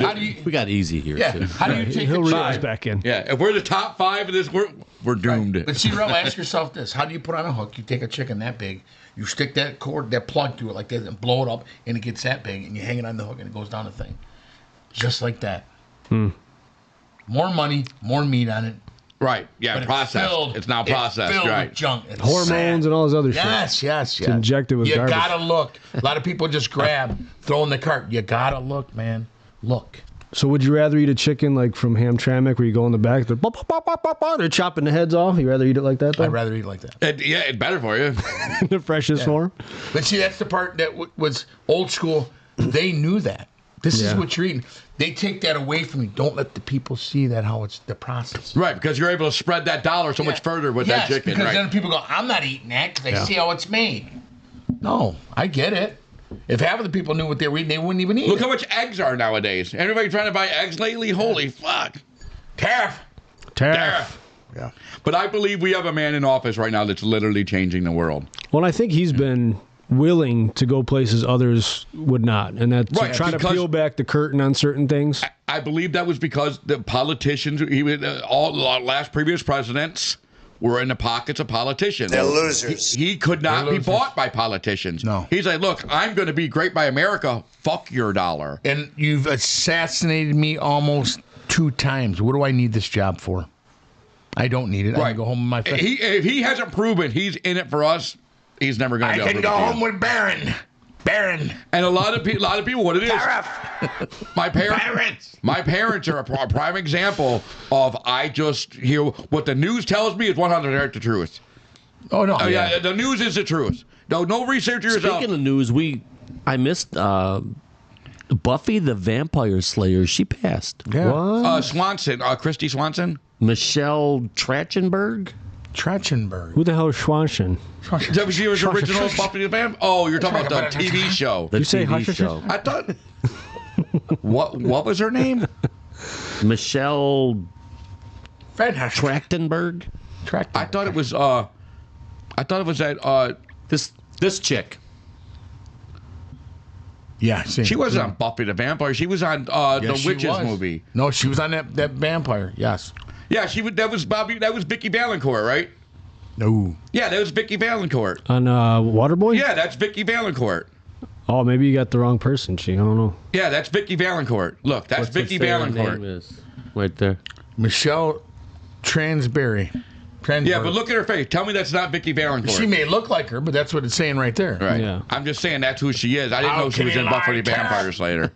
We got easy here. Yeah. Too. How do you take He'll a reel us child? back in. Yeah, if we're the top 5 of this, we're doomed. But see, Rel, ask yourself this. How do you put on a hook? You take a chicken that big, you stick that cord, that plug to it like that and blow it up and it gets that big and you hang it on the hook and it goes down the thing. Just like that. More money, more meat on it. Right, yeah, But processed. It's now processed, filled right. with junk. It's Hormones sad. and all this other shit. Yes. It's injected with you garbage. gotta look. A lot of people just grab, throw in the cart. You gotta look, man. Look. So would you rather eat a chicken like from Hamtramck where you go in the back, they're chopping the heads off? You rather eat it like that though? I'd rather eat it like that. It's better for you. The freshest form? But see, that's the part that was old school. They knew that. This is what you're eating. They take that away from you. Don't let the people see that how it's the process. Right, because you're able to spread that dollar so much further with that chicken. Because right. then people go, I'm not eating that because I see how it's made. No, I get it. If half of the people knew what they were eating, they wouldn't even eat Look it. how much eggs are nowadays. Everybody trying to buy eggs lately? Holy fuck. Tariff. Yeah. But I believe we have a man in office right now that's literally changing the world. Well, I think he's been willing to go places others would not. And that's trying to peel back the curtain on certain things. I believe that was because the politicians, all previous presidents were in the pockets of politicians. They're losers. He could not be bought by politicians. No. He's like, look, I'm going to be great by America. Fuck your dollar. And you've assassinated me almost 2 times. What do I need this job for? I don't need it. I can go home with my friend. If he hasn't proven he's in it for us, he's never going to be able to I can go home with Baron. And a lot of people, what it is, my parents are a prime example of I just hear what the news tells me is 100% the truth. Oh no, yeah, the news is the truth. No research yourself. Speaking of news, I missed Buffy the Vampire Slayer. She passed. Yeah. What? Swanson, Christy Swanson, Michelle Trachtenberg. Who the hell is Schwanson? She was original Buffy the Vampire. Oh, you're talking about the TV show. The you say TV show. I thought. What was her name? Michelle Trachtenberg. I thought it was. I thought it was that. This chick. Yeah, she wasn't on Buffy the Vampire. She was on the Witches movie. No, she was on that vampire. Yes. Yeah, she would. That was Bobby. That was Vicky Valancourt, right? No. Yeah, that was Vicky Valancourt. On Waterboy? Yeah, that's Vicky Valancourt. Oh, maybe you got the wrong person, Chi. I don't know. Yeah, that's Vicky Valancourt. Look, that's Vicky Valancourt. Right there. Michelle Transberry. Yeah, but look at her face. Tell me that's not Vicky Valancourt. She may look like her, but that's what it's saying right there. Right. Yeah. I'm just saying that's who she is. I didn't know she was in Buffy the Vampire Slayer.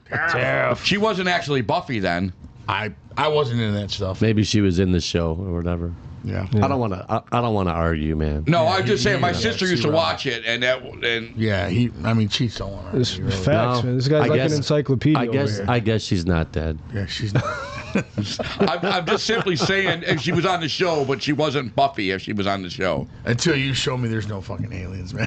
She wasn't actually Buffy then. I wasn't in that stuff. Maybe she was in the show or whatever. Yeah. I don't want to argue, man. No, I'm just saying my sister used to watch it, and yeah, she's so on. It's facts, man. This guy's like an encyclopedia. I guess she's not dead. Yeah, she's not. I'm just simply saying if she was on the show, but she wasn't Buffy if she was on the show. Until you show me there's no fucking aliens, man.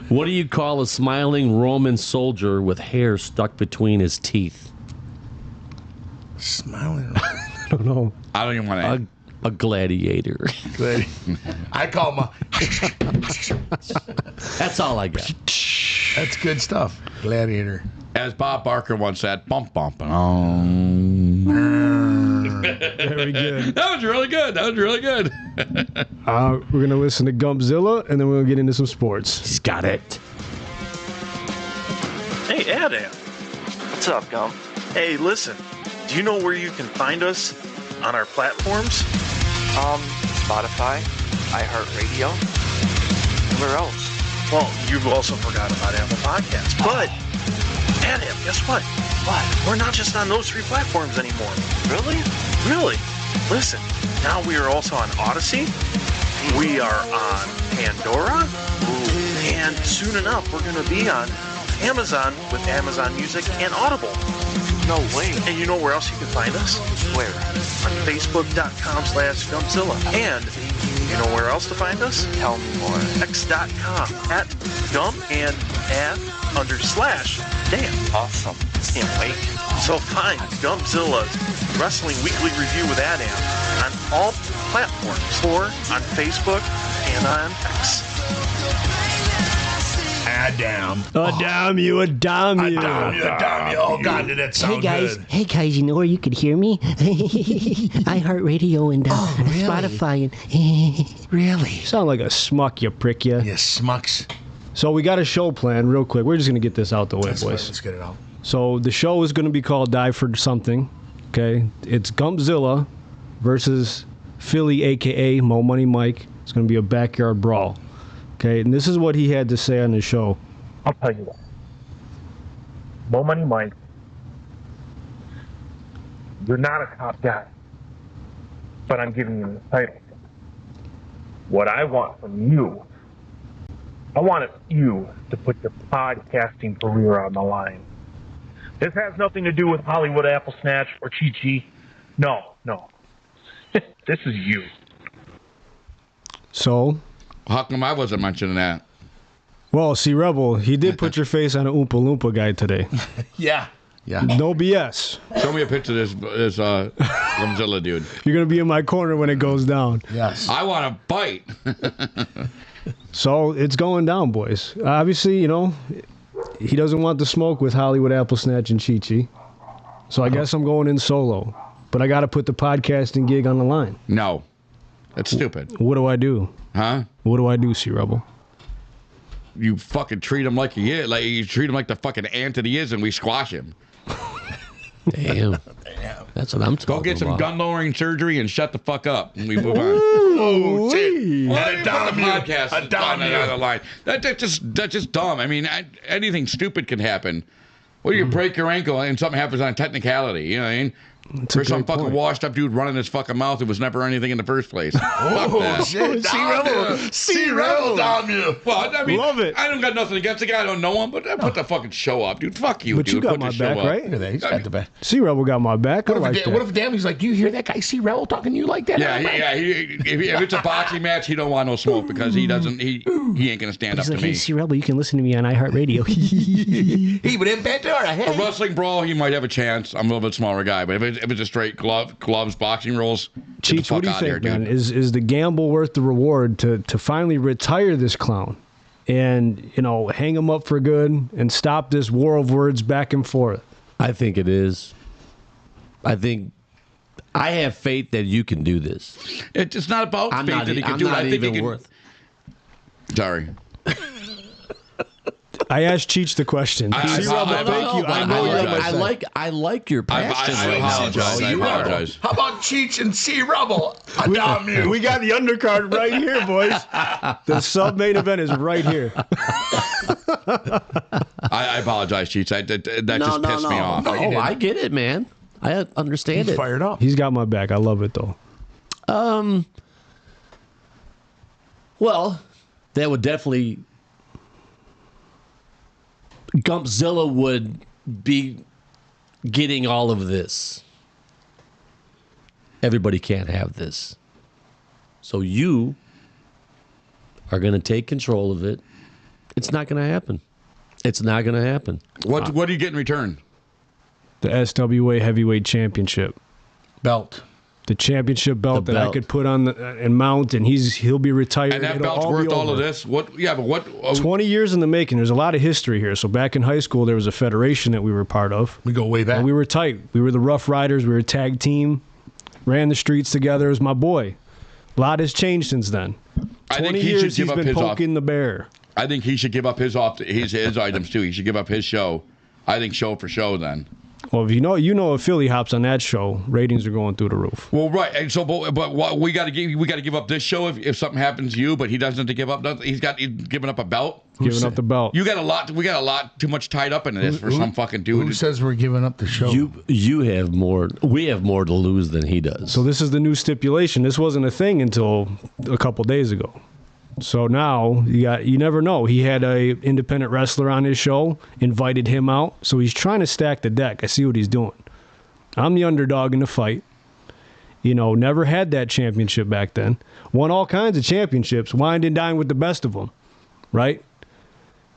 What do you call a smiling Roman soldier with hair stuck between his teeth? Smiling. I don't know. I don't even want to. A gladiator. I call him That's all I got. That's good stuff. Gladiator. As Bob Barker once said, bump. Very good. That was really good. We're going to listen to Gumpzilla, and then we'll get into some sports. He's got it. Hey, Adam. What's up, Gump? Hey, listen. Do you know where you can find us on our platforms? Spotify, iHeartRadio. Where else? Well, you've also forgot about Apple Podcasts. But, Adam, guess what? What? We're not just on those 3 platforms anymore. Really? Really. Listen, now we are also on Odyssey. We are on Pandora. And soon enough, we're going to be on Amazon with Amazon Music and Audible. No way. And you know where else you can find us? Where? On Facebook.com/Gumpzilla. And you know where else to find us? Tell me more. X.com @Gump and /Dan. Awesome. Can't wait. So find Gumpzilla's Wrestling Weekly Review with Adam on all platforms or on Facebook and on X. Adam. Adam you. Oh, God, did that sound good? Hey, guys, you know where you could hear me? iHeartRadio and really? Spotify. Really? Sound like a smuck, you prick, you. Yeah, smucks. So we got a show planned real quick. We're just going to get this out the way, boys. Let's get it out. So the show is going to be called Die for Something. Okay? It's Gumpzilla versus Fillie, a.k.a. Mo Money Mike. It's going to be a backyard brawl. Okay? And this is what he had to say on the show. I'll tell you what. Mo Money Mike, you're not a top guy, but I'm giving you the title. What I want from you, I want you to put your podcasting career on the line. This has nothing to do with Hollywood Apple Snatch or Chi-Chi. No. This is you. So? How come I wasn't mentioning that? Well, see, Rebel, he did put your face on an Oompa Loompa guy today. Yeah. No BS. Show me a picture of this Gumpzilla dude. You're going to be in my corner when it goes down. Yes. I want to bite. So it's going down, boys. Obviously, you know, he doesn't want the smoke with Hollywood Apple Snatch and Chi-Chi. So I guess I'm going in solo. But I got to put the podcasting gig on the line. No. That's stupid. What do I do? Huh? What do I do, C-Rebel? You fucking treat him like he is. Like you treat him like the fucking ant that he is, and we squash him. Damn. That's what I'm talking about. Go get some gun lowering surgery and shut the fuck up. And we move on. Oh, shit. Podcast is on the line. That's just dumb. I mean, anything stupid can happen. Well, you break your ankle and something happens on a technicality. You know what I mean? There's some fucking washed up dude running his fucking mouth. It was never anything in the first place. Fuck that. Shit. See Rebel down you. Well, I mean, Love it. I don't got nothing against the guy. I don't know him, but put the fucking show up, dude. Fuck you, But dude. you got Put my the show back, up. right? Look at that. He's got the back. C Rebel got my back. I like that. What if Dammy's like, do you hear that guy C Rebel talking to you like that? Yeah, if it's a boxing match, he don't want no smoke because he doesn't. He ain't gonna stand up He's to like, me. hey, C Rebel, you can listen to me on iHeartRadio. He would impact her. A wrestling brawl, he might have a chance. I'm a little bit smaller guy, but if it's a straight gloves boxing rules, Cheech, what do you think, man? Is the gamble worth the reward to finally retire this clown and, hang him up for good and stop this war of words back and forth? I think it is. I have faith that you can do this. It's not about faith that he can do it. I think he can. Sorry. I asked Cheech the question. Thank you. I know you're on my side. I like your passion I right now, apologize. bro. I apologize. How about Cheech and C Rebel? We got the undercard right here, boys. The sub-main event is right here. I apologize, Cheech. That just pissed me off. No, I get it, man. I understand He's it. fired up. He's got my back. I love it, though. Well, that would definitely... Gumpzilla would be getting all of this. Everybody can't have this. So you are going to take control of it. It's not going to happen. It's not going to happen. What do you get in return? The SWA Heavyweight Championship. Belt. The championship belt that I could put on and mount, and he'll be retired. And that It'll belt's all worth be all over. of this? What? Yeah, but what? 20 years in the making. There's a lot of history here. So back in high school, there was a federation that we were part of. We go way back. And we were tight. We were the Rough Riders. We were a tag team. Ran the streets together. It was my boy. A lot has changed since then. I think 20 he years should give he's up been his poking the bear. I think he should give up his items too. He should give up his show. I think show for show then. Well, if you know if Fillie hops on that show, ratings are going through the roof. Well, right, and so but what, we got to give up this show if something happens to you, but he doesn't have to give up nothing. He's given up a belt. Giving up the belt. We got a lot too much tied up in this for some fucking dude. Who says we're giving up the show? You have more. We have more to lose than he does. So this is the new stipulation. This wasn't a thing until a couple days ago. So now you never know. He had a independent wrestler on his show, invited him out. So he's trying to stack the deck. I see what he's doing. I'm the underdog in the fight. Never had that championship back then. Won all kinds of championships, wined and dined with the best of them, right?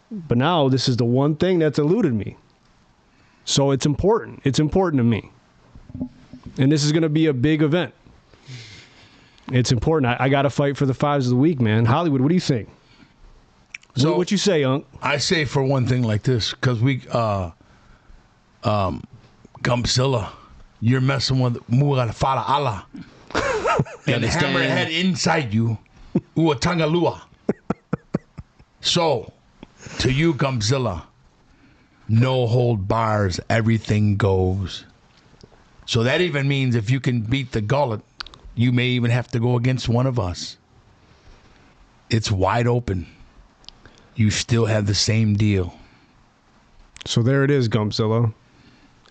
But now this is the one thing that's eluded me. So it's important. It's important to me. And this is going to be a big event. It's important. I got to fight for the fives of the week, man. Hollywood, what do you think? So what you say, Unc? I say for one thing like this, because Gumpzilla, you're messing with Mughal Allah. And Hammerhead inside you, Uatangalua. So, to you, Gumpzilla, no hold bars, everything goes. So that even means if you can beat the gullet, you may even have to go against one of us. It's wide open. You still have the same deal. So there it is, Gumpzilla.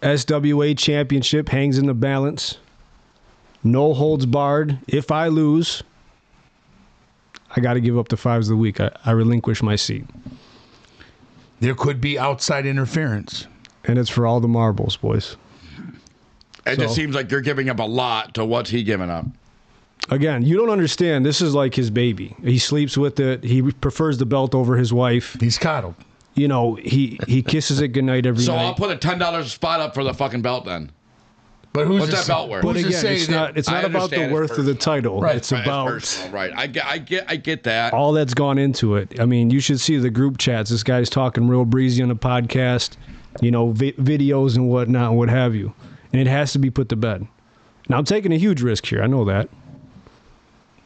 SWA championship hangs in the balance. No holds barred. If I lose, I got to give up the fives of the week. I relinquish my seat. There could be outside interference. And it's for all the marbles, boys. It just seems like you're giving up a lot to what's he giving up. Again, you don't understand. This is like his baby. He sleeps with it. He prefers the belt over his wife. He's coddled. He kisses it goodnight every night. So I'll put a $10 spot up for the fucking belt then. But what's that belt worth? But again, it's not about the worth of the title. Right. It's about right. I get that. All that's gone into it. I mean, you should see the group chats. This guy's talking real breezy on the podcast, videos and whatnot, and what have you. And it has to be put to bed. Now, I'm taking a huge risk here. I know that.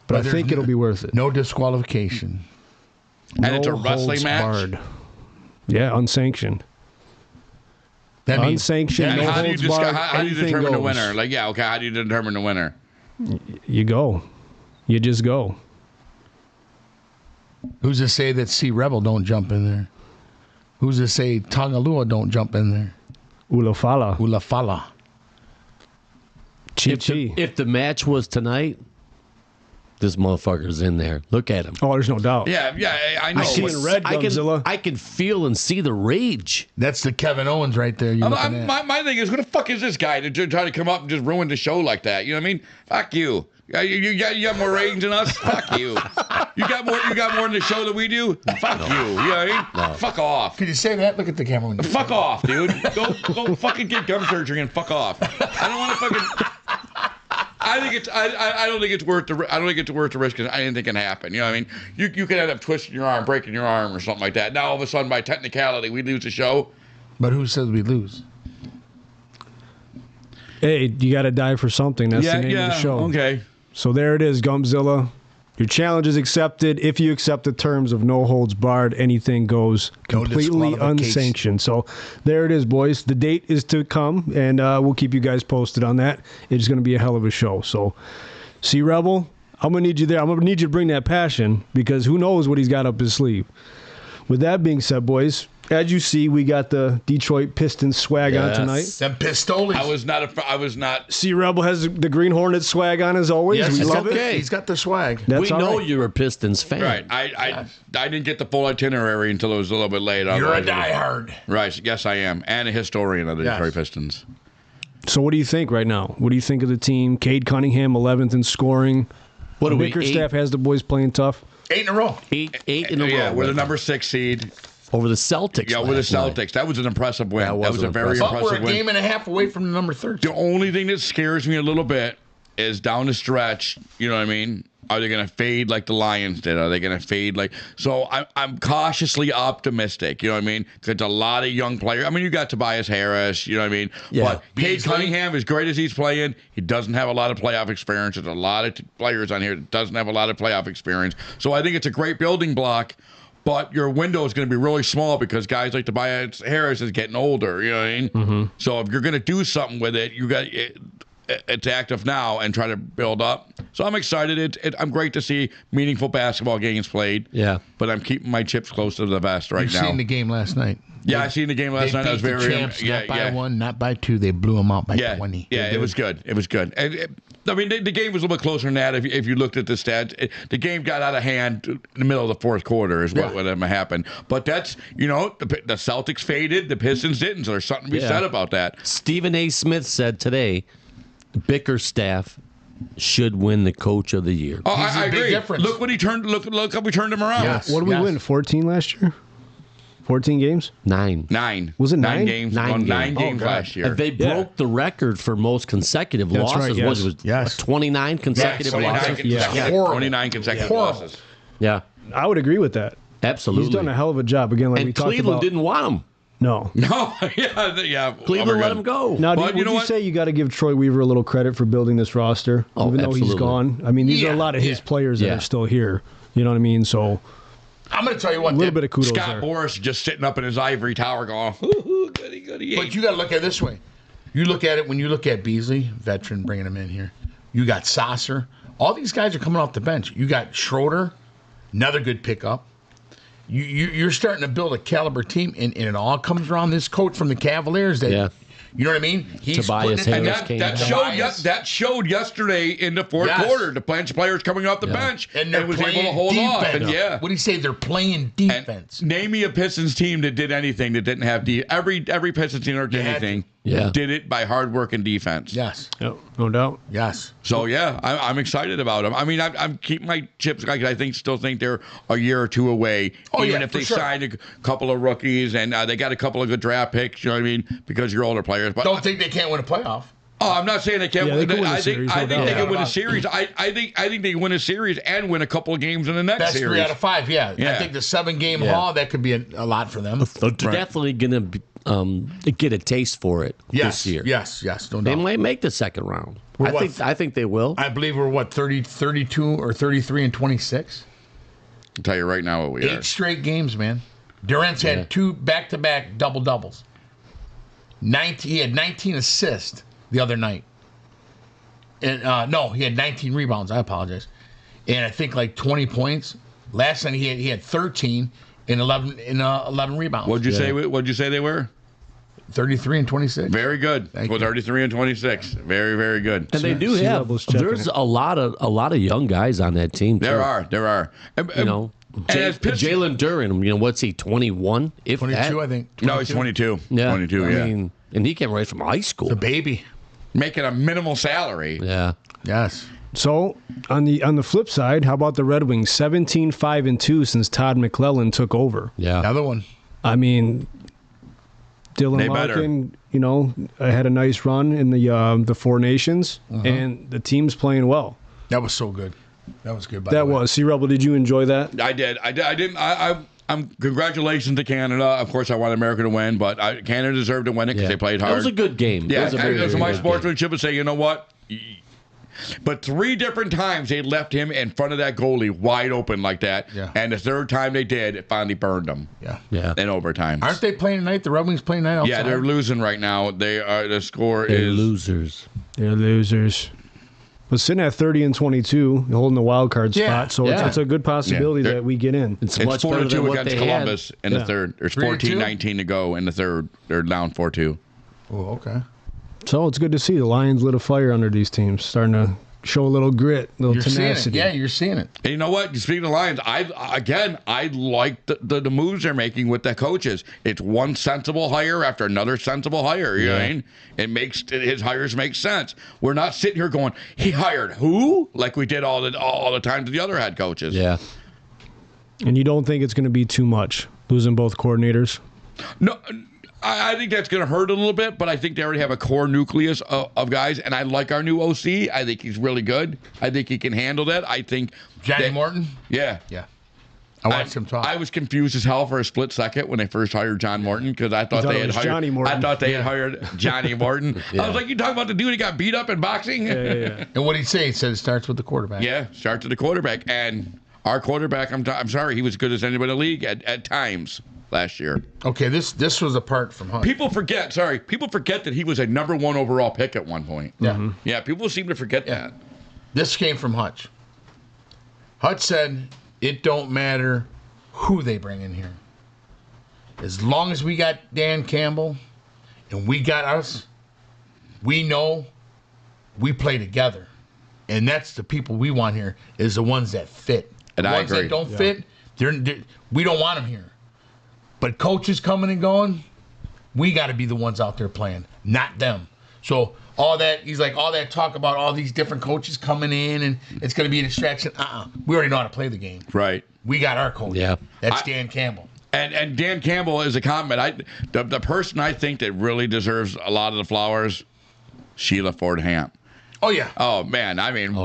But I think it'll be worth it. No disqualification. And it's a wrestling match? Barred. Yeah, unsanctioned. That means unsanctioned, no how do you, holds barred, how do you anything determine the goes. winner? Like, yeah, okay, how do you determine the winner? You go. You just go. Who's to say that C Rebel don't jump in there? Who's to say Tagalua don't jump in there? Ulafala. Ulafala. Chi-chi. If the match was tonight, this motherfucker's in there. Look at him. Oh, there's no doubt. Yeah, I know. I see in red, Godzilla. I can feel and see the rage. That's the Kevin Owens right there. You're looking at. My thing is, who the fuck is this guy to try to come up and just ruin the show like that? You know what I mean? Fuck you. You got more ratings than us? Fuck you. You got more in the show than we do? Fuck you. You know what I mean? No. Fuck off. Can you say that? Look at the camera. Fuck off, dude. Go fucking get gum surgery and fuck off. I don't want to fucking. I don't think it's worth the risk because anything can happen. You know what I mean? You could end up twisting your arm, breaking your arm, or something like that. Now all of a sudden, by technicality, we lose the show. But who says we lose? Hey, you got to die for something. That's the name of the show. Okay. So there it is, Gumzilla. Your challenge is accepted. If you accept the terms of no holds barred, anything goes, completely unsanctioned. So there it is, boys. The date is to come, and we'll keep you guys posted on that. It's going to be a hell of a show. So, C Rebel, I'm going to need you there. I'm going to need you to bring that passion because who knows what he's got up his sleeve. With that being said, boys, as you see, we got the Detroit Pistons swag on tonight. Them Pistoles. I was not. C Rebel has the Green Hornet swag on as always. Yes, we love it. He's got the swag. That's we all know right. you're a Pistons fan. Right. I didn't get the full itinerary until it was a little bit late. You're a diehard. Right. Yes, I am. And a historian of the Detroit Pistons. So what do you think right now? What do you think of the team? Cade Cunningham, 11th in scoring. What are we, Bickerstaff has the boys playing tough. 8 in a row. Eight in a row. Yeah, we're the number 6 seed. Over the Celtics. Yeah, with the Celtics. That was an impressive win. That was a very impressive win. But we're a game and a half away from the number 13. The only thing that scares me a little bit is down the stretch, you know what I mean? Are they going to fade like the Lions did? Are they going to fade like... So I'm cautiously optimistic, you know what I mean? Because a lot of young players... I mean, you got Tobias Harris, you know what I mean? Yeah. But Cade Cunningham, as great as he's playing, he doesn't have a lot of playoff experience. There's a lot of players on here that doesn't have a lot of playoff experience. So I think it's a great building block. But your window is going to be really small because guys like Tobias Harris is getting older. You know what I mean? Mm-hmm. So if you're going to do something with it, you got it's active now and try to build up. So I'm excited. I'm great to see meaningful basketball games played. Yeah. But I'm keeping my chips close to the vest right now. You've seen the game last night. Yeah, I seen the game last night. I was very champs, not by 1, not by 2. They blew them out by 20. Yeah, it was good. It was good. And I mean, the game was a little bit closer than that. If you looked at the stats, the game got out of hand in the middle of the fourth quarter is what happened. But that's, the Celtics faded, the Pistons didn't. So there's something to be said about that. Stephen A. Smith said today, Bickerstaff should win the Coach of the Year. Oh, I agree. Difference. Look what he turned. Look how we turned him around. Yes. What did we win? 14 last year? 14 games? 9. Was it 9? 9 games. 9 games last year. And they broke the record for most consecutive That's losses. right, yes. What was it? 29 consecutive 29 losses? 29 consecutive losses. Yeah, I would agree with that. absolutely. He's done a hell of a job. Again, like we and talked Cleveland about. didn't want him. No. No, yeah. Cleveland let him go. Now, But would you say you got to give Troy Weaver a little credit for building this roster, Oh, even though he's absolutely. gone? I mean, these are a lot of his players that are still here. You know what I mean? So I'm going to tell you what. a little bit of kudos Scott there. Boras just sitting up in his ivory tower going, ooh, goody. But you got to look at it this way. You look at it when you look at Beasley, veteran, bringing him in here. You got Sasser. All these guys are coming off the bench. You got Schroeder, another good pickup. You're starting to build a caliber team, and it all comes around this coach from the Cavaliers. That, you know what I mean? He's Tobias putting it- Harris that showed yesterday in the fourth quarter. The bench players coming off the bench and they're was playing able to hold off. defense. And What do you say? They're playing defense. And name me a Pistons team that did anything that didn't have every Pistons team that did anything. Did it by hard work and defense. Yes. Yep, no doubt. Yes. So I'm excited about them. I mean, I'm keeping my chips. Still think they're a year or two away. Even if they sign a couple of rookies and they got a couple of good draft picks. You know what I mean? Because you're older players. But don't think they can't win a playoff. Oh, I'm not saying they can't. They can win a I think series, they no doubt. can win a series. I think they win a series and win a couple of games in the next That's series. 3 out of 5. Yeah. I think the 7-game haul, that could be a lot for them. They're definitely going to get a taste for it this year. Yes. No They doubt. might make the second round. I think they will. I believe we're 32 or 33 and 26. I'll tell you right now what we are. 8 straight games, man. Durant's had 2 back-to-back double-doubles. He had 19 assists the other night. And no, he had 19 rebounds. I apologize. And I think like 20 points. Last night he had 13 and 11 rebounds. What'd you say they were? 33 and 26. Very good. Thank Well, you. 33 and 26. Very, very good. And they do have. There's a lot of young guys on that team. Too. There are. You know, Jalen Duren. What's he? 21? If 22, that? I think. 22. No, he's 22. Yeah, 22. I Yeah. mean, and he came right from high school. The baby making a minimal salary. Yeah. Yes. So on the flip side, how about the Red Wings? 17-5-2 since Todd McClellan took over. Yeah. Another one. I mean, Dylan Larkin, had a nice run in the Four Nations, and the team's playing well. That was so good. That was good. By the way. was. C-Rebel, did you enjoy that? I did. I didn't. I'm congratulations to Canada. Of course, I want America to win, but Canada deserved to win it because they played hard. It was a good game. Yeah, it was a very, so very my good sportsmanship would say, you know what? But 3 different times they left him in front of that goalie wide open like that. Yeah. And the third time they did, it finally burned them. Yeah. In overtime. Aren't they playing tonight? The Red Wings playing tonight outside? Yeah, they're losing right now. They are. The score They're is losers. They're losers. But sitting at 30 and 22, holding the wild card spot, so it's a good possibility that we get in. It's It's 4-2 against Columbus in the third. There's 3-2? 14-19 to go in the third. They're down 4-2. Oh, okay. So it's good to see the Lions lit a fire under these teams, starting to show a little grit, a little tenacity. Yeah, you're seeing it. And you know what? Speaking of Lions, I like the moves they're making with the coaches. It's one sensible hire after another sensible hire. You know what I mean? It makes his hires make sense. We're not sitting here going, he hired who? Like we did all the time to the other head coaches. Yeah. And you don't think it's going to be too much, losing both coordinators? No, I think that's going to hurt a little bit, but I think they already have a core nucleus of guys, and I like our new OC. I think he's really good. I think he can handle that. I think Johnny Morton? Yeah. Yeah. I watched him talk. I was confused as hell for a split second when they first hired John Morton because I thought they had hired Johnny Morton. I thought they had hired Johnny Morton. I was like, you talking about the dude who got beat up in boxing? Yeah. And what did he say? He said it starts with the quarterback. Yeah, starts with the quarterback. And our quarterback, I'm sorry, he was as good as anybody in the league at times last year. Okay, this was apart from Hunt. People forget that he was a number 1 overall pick at one point. Yeah. Yeah, people seem to forget that. This came from Hutch. Hutch said it don't matter who they bring in here. As long as we got Dan Campbell and we got us, we know we play together. And that's the people we want here is the ones that fit. And the I ones agree. that don't fit, we don't want them here. But coaches coming and going, we got to be the ones out there playing, not them. So all that talk about all these different coaches coming in and it's going to be a distraction. We already know how to play the game. Right. We got our coach. Yeah. That's Dan Campbell. And Dan Campbell is a comment. The person I think that really deserves a lot of the flowers, Sheila Ford Hamp. Oh, yeah. Oh, man. I mean,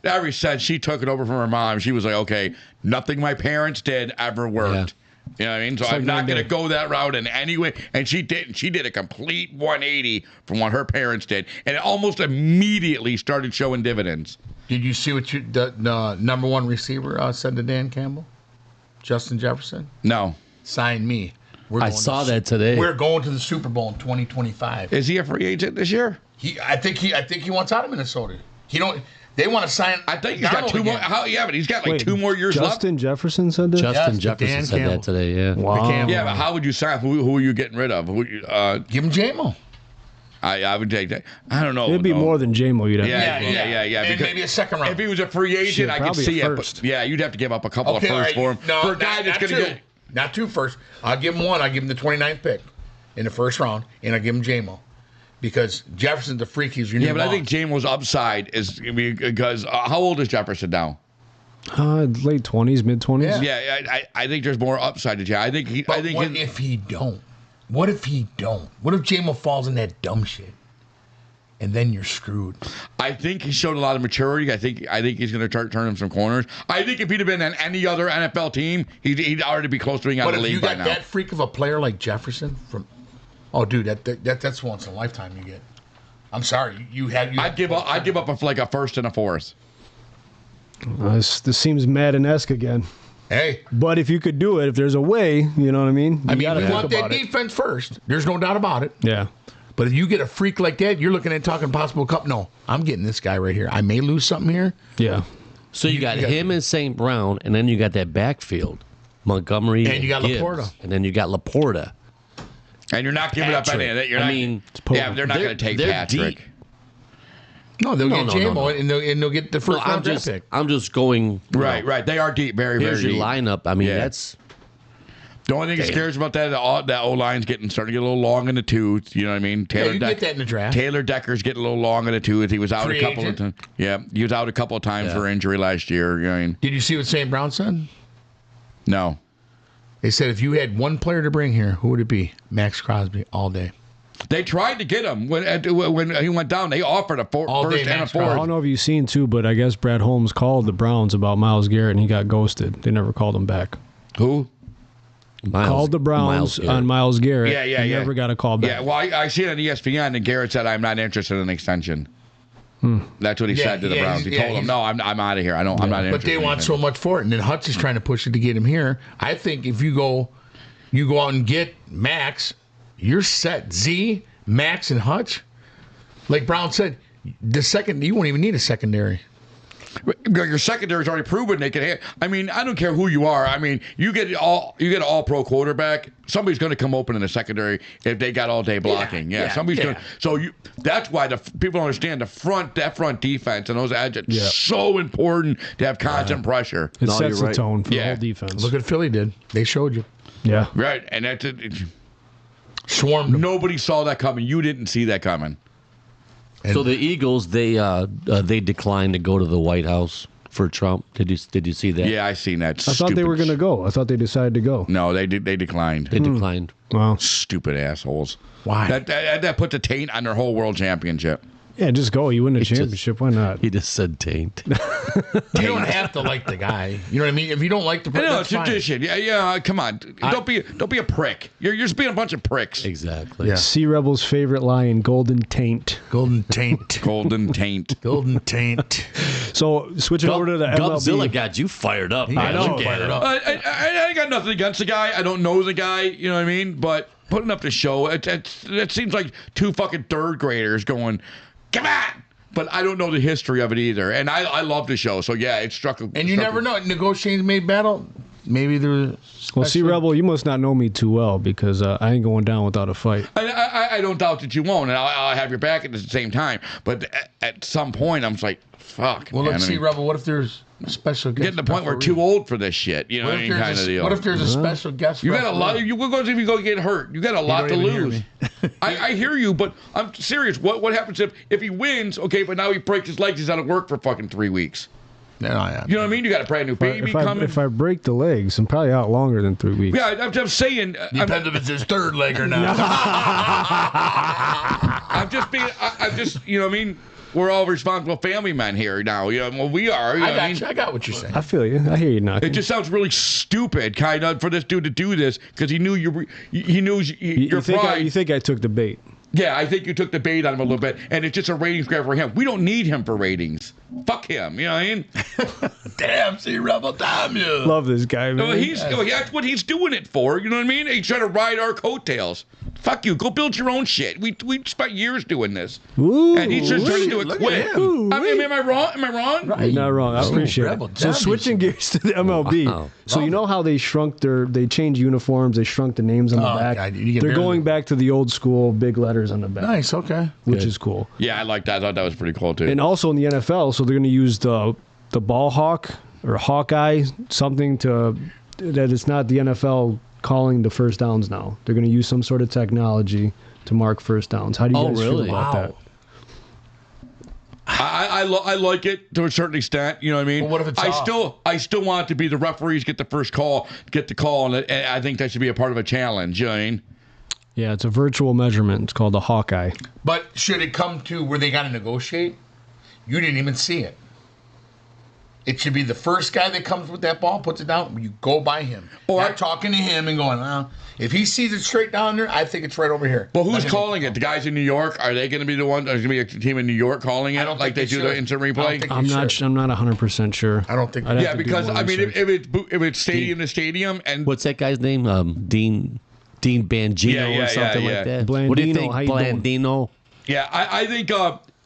ever since she took it over from her mom, she was like, okay, nothing my parents did ever worked. You know what I mean? So I'm not going to go that route in any way. And she didn't. She did a complete 180 from what her parents did. And it almost immediately started showing dividends. Did you see what the number 1 receiver said to Dan Campbell? Justin Jefferson? No. Sign me. I saw that today. We're going to the Super Bowl in 2025. Is he a free agent this year? I think he wants out of Minnesota. They want to sign. I think he's got 2 more. But he's got 2 more years left. Justin Jefferson said that? Justin Jefferson said that today, yeah. Wow. Yeah, but how would you sign? Who are you getting rid of? Give him J-Mo. I would take that. I don't know. It'd be more than J-Mo you'd have. Yeah. And maybe a second round. If he was a free agent, I could see it. But you'd have to give up a couple of firsts for him. No, for a guy that's going to get. Not 2 firsts. I'll give him 1. I'll give him the 29th pick in the first round, and I'll give him J-Mo. Because Jefferson's the freak. He's your new but I think J-Mo's upside is because how old is Jefferson now? Late 20s, mid 20s. Yeah, I think there's more upside to J. I think he. But what if he don't? What if he don't? What if J-Mo falls in that dumb shit? And then you're screwed. I think he showed a lot of maturity. I think he's going to turn him some corners. I think if he'd have been on any other NFL team, he'd already be close to being out of the league by now. But if you got that freak of a player like Jefferson from, dude, that's once in a lifetime you get. I'm sorry, I'd give up a first and a fourth. This seems Madden-esque again. Hey, but if you could do it, if there's a way, you know what I mean. We want that defense first. There's no doubt about it. Yeah. But if you get a freak like that, you're looking at talking possible cup. No, I'm getting this guy right here. I may lose something here. Yeah. So you got him and St. Brown, and then you got that backfield, Montgomery, and you got Gibbs, Laporta, and then you got Laporta. And you're not giving up any of that. You're they're not going to take Patrick. Deep. No, they'll get Jambo, and they'll get the first round draft pick. I'm just going right. They are deep, very, very deep. Here's your lineup. I mean, that's the only thing that scares about that O line's starting to get a little long in the tooth. You know what I mean? You get that in the draft. Taylor Decker's getting a little long in the tooth. He was out a couple of times. Yeah, he was out a couple of times for injury last year. You know what I mean? Did you see what St. Brown said? No. They said if you had one player to bring here, who would it be? Max Crosby all day. They tried to get him when he went down. They offered a first and a fourth. I don't know if you've seen too, but I guess Brad Holmes called the Browns about Myles Garrett, and he got ghosted. They never called him back. Who? Called the Browns on Myles Garrett. Yeah. Never got a call back. Yeah, well, I see it on ESPN, and Garrett said, "I'm not interested in an extension." That's what he said to the Browns. He told them, "No, I'm out of here. I'm not interested." But they want so much for it, and then Hutch is trying to push it to get him here. I think if you go out and get Max, you're set. Z, Max, and Hutch. Like Brown said, you won't even need a secondary. Your secondary's already proven they can. I mean, I don't care who you are. I mean, you get an all-pro quarterback. Somebody's going to come open in the secondary if they got all day blocking. Somebody's going. So that's why people don't understand that front defense and those edges. It's so important to have constant pressure. It sets the tone for the whole defense. Look at Philly did. They showed you. Yeah. Right, and that's it. Swarmed them. Nobody saw that coming. You didn't see that coming. So the Eagles, they declined to go to the White House for Trump. Did you see that? Yeah, I seen that. I thought they were going to go. I thought they decided to go. No, they declined. They declined. Wow. Stupid assholes. Why? That puts a taint on their whole world championship. Yeah, just go. You win the championship. Why not? He just said taint. You don't have to like the guy. You know what I mean? If you don't like the person, no, tradition. Fine. Yeah. Come on. Don't be a prick. You're just being a bunch of pricks. Exactly. Yeah. Sea Rebel's favorite line: "Golden taint." Golden taint. Golden taint. Golden taint. So switching over to the MLB. Godzilla got you fired up. I know. Fired up. I got nothing against the guy. I don't know the guy. You know what I mean? But putting up the show, it seems like two fucking third graders going, "Come on!" But I don't know the history of it either. And I love the show. So, yeah, it struck a... And you never know. Negotiations made battle. Maybe there was... Well, see, Rebel, you must not know me too well because I ain't going down without a fight. I don't doubt that you won't, and I'll have your back at the same time. But at some point, I'm just like, fuck. Well, let's see, Rebel, what if there's a special guest? Getting to the point where we're too old for this shit. You know what I mean? Kind of deal. What if there's a special guest? You got a lot. If you go get hurt, you got a lot to lose. I hear you, but I'm serious. What happens if he wins? Okay, but now he breaks his legs. He's out of work for fucking 3 weeks. Yeah. You know what I mean? You got a brand new baby coming. If I break the legs, I'm probably out longer than 3 weeks. Yeah, I'm just saying. Depends if it's his third leg or not. I'm just, you know what I mean? We're all responsible family men here now. You know, well, we are. I got what you're saying. I feel you. I hear you knocking. It just sounds really stupid, kind of, for this dude to do this because he knew your pride. You think I took the bait? Yeah, I think you took the bait on him a little bit, and it's just a ratings grab for him. We don't need him for ratings. Fuck him. You know what I mean? Damn, see, Rebel, damn you. Love this guy, man. That's what he's doing it for. You know what I mean? He's trying to ride our coattails. Fuck you. Go build your own shit. We spent years doing this. Ooh, and he's just trying to do it quick. Am I wrong? Am I wrong? Right. You're not wrong. I appreciate it. So switching gears to the MLB. Wow. So you know how they changed uniforms, they shrunk the names on the back. God, they're going back to the old school big letters on the back. Nice, okay. Which is cool. Yeah, I like that. I thought that was pretty cool too. And also in the NFL, so they're going to use the ball hawk or Hawkeye, something that it's not the NFL calling the first downs now. They're going to use some sort of technology to mark first downs. How do you guys feel about that? I like it to a certain extent. You know what I mean? Well, what if it's I still want it to be the referees get the first call, and I think that should be a part of a challenge. You know what I mean? Yeah, it's a virtual measurement. It's called the Hawkeye. But should it come to where they got to negotiate? You didn't even see it. It should be the first guy that comes with that ball, puts it down, you go by him. Or not talking to him and going, well, if he sees it straight down there, I think it's right over here. Well, who's calling it? The guys in New York? Are they going to be the ones? There's going to be a team in New York calling it? I don't like they do the instant replay? I'm not 100% sure. I don't think. Yeah, because I mean, if it's stadium to stadium, and what's that guy's name? Dean. Dean Bangino or something like that. What do you think, Blandino? Yeah, I think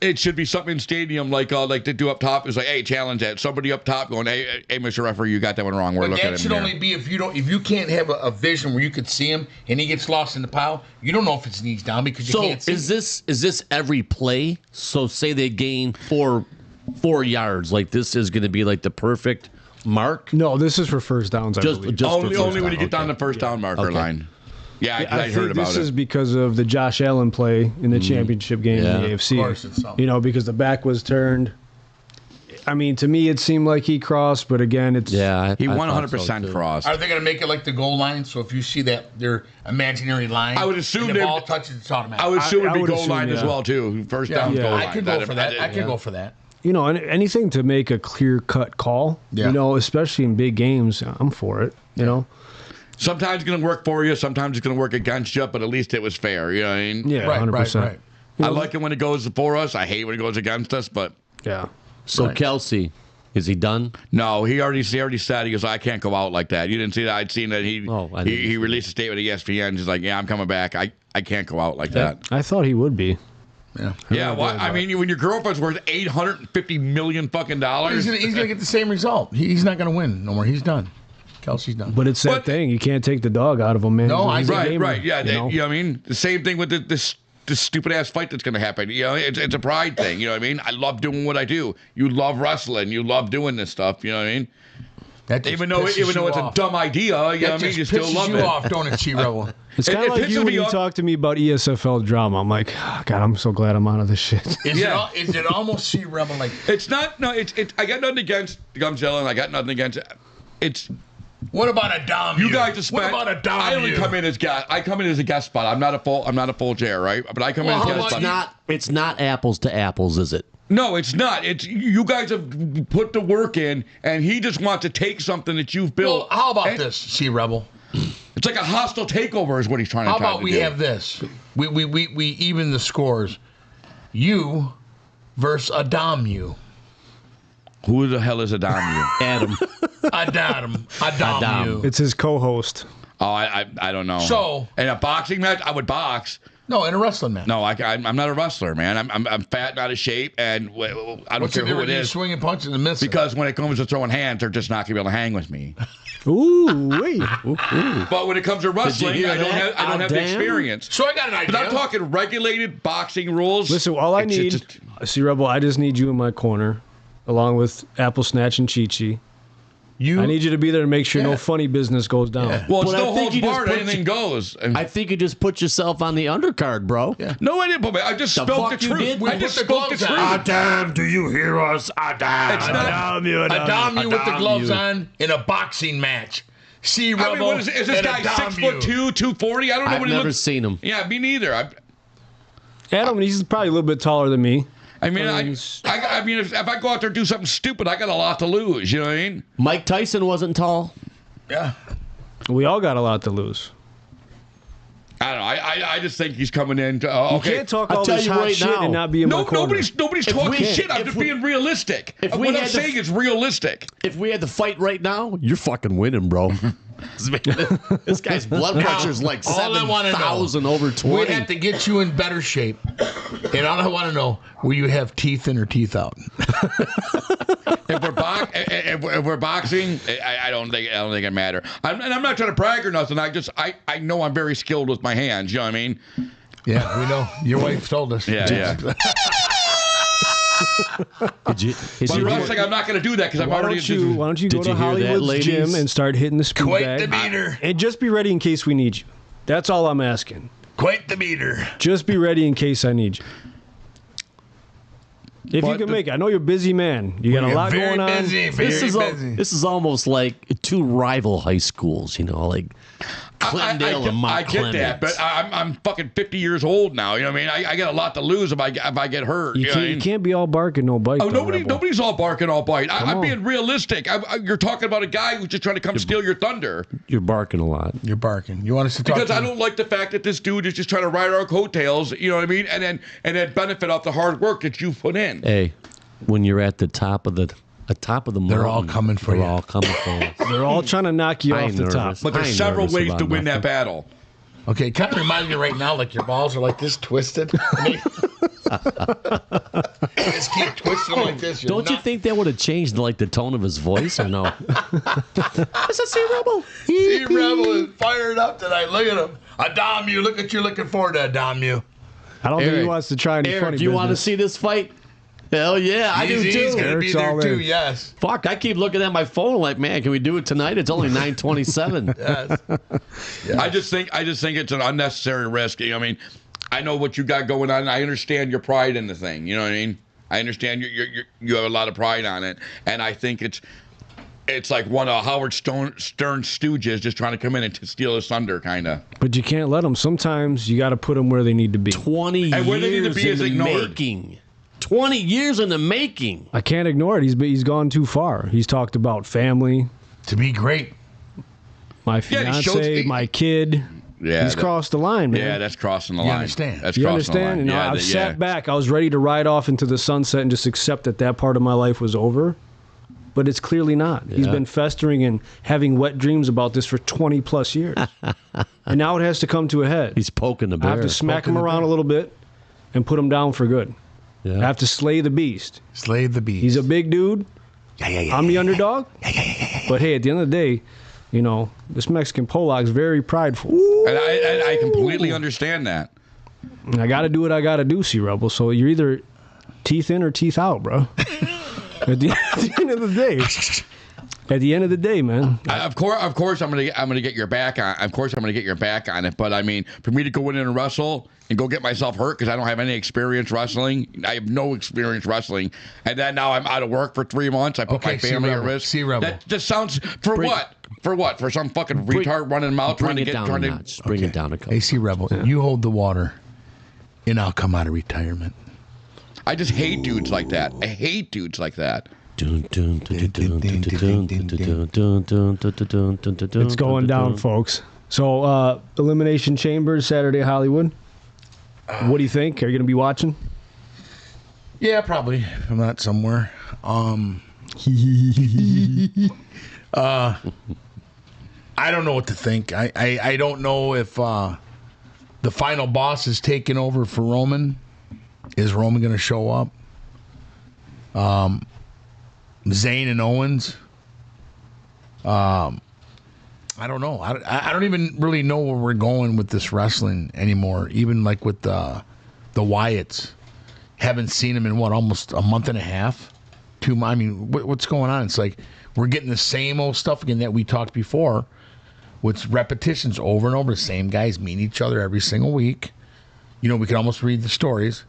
it should be something in stadium like they do up top. It's like, hey, challenge that. Somebody up top going, hey, Mr. Referee, you got that one wrong. We're looking at him. That should only be if you can't have a vision where you could see him and he gets lost in the pile. You don't know if it's knees down because you can't see. So is this every play? So say they gain 4 yards, like this is going to be like the perfect mark? No, this is for first downs. Only when you get down the first down marker line. Yeah, I heard about it. This is because of the Josh Allen play in the championship game in the AFC. Of course it's something. You know, because the back was turned. I mean, to me, it seemed like he crossed, but again, it's... Yeah, he 100% crossed. Are they going to make it like the goal line? So if you see that their imaginary line, I would assume and the ball touches, it's automatic. I would assume it'd be goal line as well, too. First down goal line. I could go for that. I could go for that. You know, anything to make a clear-cut call, you know, especially in big games, I'm for it, you know? Sometimes it's going to work for you. Sometimes it's going to work against you, but at least it was fair. You know what I mean? Yeah, 100%. Right. I like it when it goes for us. I hate when it goes against us, but... Yeah. So Kelsey, is he done? No, he already said, he goes, I can't go out like that. You didn't see that? I'd seen that he released a statement at ESPN. He's like, yeah, I'm coming back. I can't go out like that. I thought he would be. Yeah, well, I mean, when your girlfriend's worth $850 million fucking dollars... He's going to get the same result. He's not going to win no more. He's done. Kelsey's done. But it's that thing. You can't take the dog out of him, man. No, right. Yeah, you know what I mean? The same thing with this stupid-ass fight that's going to happen. You know, it's a pride thing. You know what I mean? I love doing what I do. You love wrestling. You love doing this stuff. You know what I mean? Even though it's a dumb idea, you know what I mean? You still love it. Pisses you off, don't it, She-Rebel? It's kind of like you when you talk to me about ESFL drama. I'm like, oh, God, I'm so glad I'm out of this shit. Is it almost She-Rebel like... It's not. No, it's. I got nothing against Gumzilla. I got nothing against it. It's... What about a dom? You guys just What about a dom? I only come in as guest. I come in as a guest spot. I'm not a full chair, right? But I come in as guest spot. It's not apples to apples, is it? No, it's not. It's you guys have put the work in, and he just wants to take something that you've built. Well, how about this, She-Rebel? It's like a hostile takeover, is what he's trying to do. How about we have this? We even the scores. You versus Adam. You. Who the hell is Adam? You? Adam. Adam. It's his co-host. Oh, I don't know. So in a boxing match, I would box. No, in a wrestling match. No, I'm not a wrestler, man. I'm fat and out of shape, and I don't care who it is. Swinging punches and missing. Because when it comes to throwing hands, they're just not gonna be able to hang with me. Ooh, wait. But when it comes to wrestling, I don't have the experience. So I got an idea. But I'm talking regulated boxing rules. Listen, all I need, Rebel, I just need you in my corner, along with Apple Snatch and Chi-Chi. I need you to be there to make sure no funny business goes down. Yeah. Well, it's no holds barred. Anything goes. I think you just put yourself on the undercard, bro. Yeah. No, I didn't. I just spoke the truth. I just spoke the truth. Adam, do you hear us? Adam. Adam, you with the gloves on in a boxing match. Rebel. I mean, what is this guy 6'2", 240? I don't know what he looks. I've never seen him. Yeah, me neither. Adam, he's probably a little bit taller than me. I mean, if I go out there and do something stupid, I got a lot to lose. You know what I mean? Mike Tyson wasn't tall. Yeah. We all got a lot to lose. I don't know. I just think he's coming in. You can't talk all this hot shit and not be in my corner. Nobody's talking shit. I'm just being realistic. What I'm saying is realistic. If we had to fight right now, you're fucking winning, bro. This guy's blood pressure is like 7,000 over 20. We have to get you in better shape. And all I want to know, will you have teeth in or teeth out? If we're boxing, I don't think it matter. I'm not trying to brag or nothing. I know I'm very skilled with my hands. You know what I mean? Yeah, we know. Your wife told us. Yeah. But wrestling, I'm not going to do that because I'm already. Why don't you go to Hollywood's gym and start hitting the speed Quite bag? the meter. And just be ready in case we need you. That's all I'm asking. Quite the meter. Just be ready in case I need you. If you can make it. I know you're a busy man. You got a lot going on. This is almost like two rival high schools, you know, like Clendale and Mount Clemens. I get that, but I'm fucking 50 years old now. You know what I mean? I got a lot to lose if I get hurt. You can't be all bark and no bite. Oh, nobody's all bark and all bite. I'm being realistic. You're talking about a guy who's just trying to come steal your thunder. You're barking a lot. You're barking. You want us to talk? Because I don't like the fact that this dude is just trying to ride our coattails. You know what I mean? And then benefit off the hard work that you put in. Hey, when you're at the top of the mountain, they're all coming for you. They're all coming for you. They're all trying to knock you off the top. But there's several ways to win that battle. Okay, kind of reminds me right now, like your balls are like this twisted. Just keep twisting like this. Don't you think that would have changed like the tone of his voice or no? It's a Sea Rebel. Sea Rebel is fired up tonight. Look at him. Adamu, look at you looking forward to Adamu. I don't think he wants to try any funny do you want to business. see this fight? Hell yeah, I do too. He's going to be there too, in. yes. Fuck, I keep looking at my phone like, man, can we do it tonight? It's only 9:27. Yes. I just think it's an unnecessary risk. I mean, I know what you got going on. I understand your pride in the thing. You know what I mean? I understand you have a lot of pride on it, and I think it's like one of Howard Stern stooges just trying to come in and to steal his thunder, kind of. But you can't let them. Sometimes you got to put them where they need to be. 20 And where they need to years be is in the ignored. making. 20 years in the making. I can't ignore it. He's gone too far. He's talked about family, To be great. my Yeah, he fiance, shows- my kid. Yeah, He's crossed the line, man. Yeah, that's crossing the line. understand? That's You crossing the understand? line. And Yeah, I sat back. I was ready to ride off into the sunset and just accept that part of my life was over. But it's clearly not. He's been festering and having wet dreams about this for 20 plus years. And now it has to come to a head. He's poking the bear. I have to smack him around a little bit and put him down for good. Yeah. I have to slay the beast. Slay the beast. He's a big dude. I'm the underdog. But hey, at the end of the day, you know, this Mexican Polak's very prideful. And I completely understand that. And I got to do what I got to do, Sea Rebel. So you're either teeth in or teeth out, bro. At the end of the day. At the end of the day, man. Of course, I'm gonna get your back on. Of course, I'm gonna get your back on it. But I mean, for me to go in and wrestle and go get myself hurt because I don't have any experience wrestling. I have no experience wrestling, and then now I'm out of work for 3 months. I put my family at risk. Sea Rebel. That just sounds what? For what? For some fucking retard running mouth trying to get down a notch. Bring it down a couple. Hey, Sea Rebel, you hold the water, and I'll come out of retirement. I just hate dudes like that. I hate dudes like that. It's going down, folks. So, Elimination Chambers, Saturday Hollywood. What do you think? Are you going to be watching? Yeah, probably. If I'm not somewhere. I don't know what to think. I don't know if the final boss is taking over for Roman. Is Roman going to show up? Zayn and Owens. I don't know. I don't even really know where we're going with this wrestling anymore. Even like with the Wyatts. Haven't seen them in almost a month and a half. 2 months. I mean, what's going on? It's like we're getting the same old stuff again that we talked before, with repetitions over and over. The same guys meet each other every single week. You know, we can almost read the stories.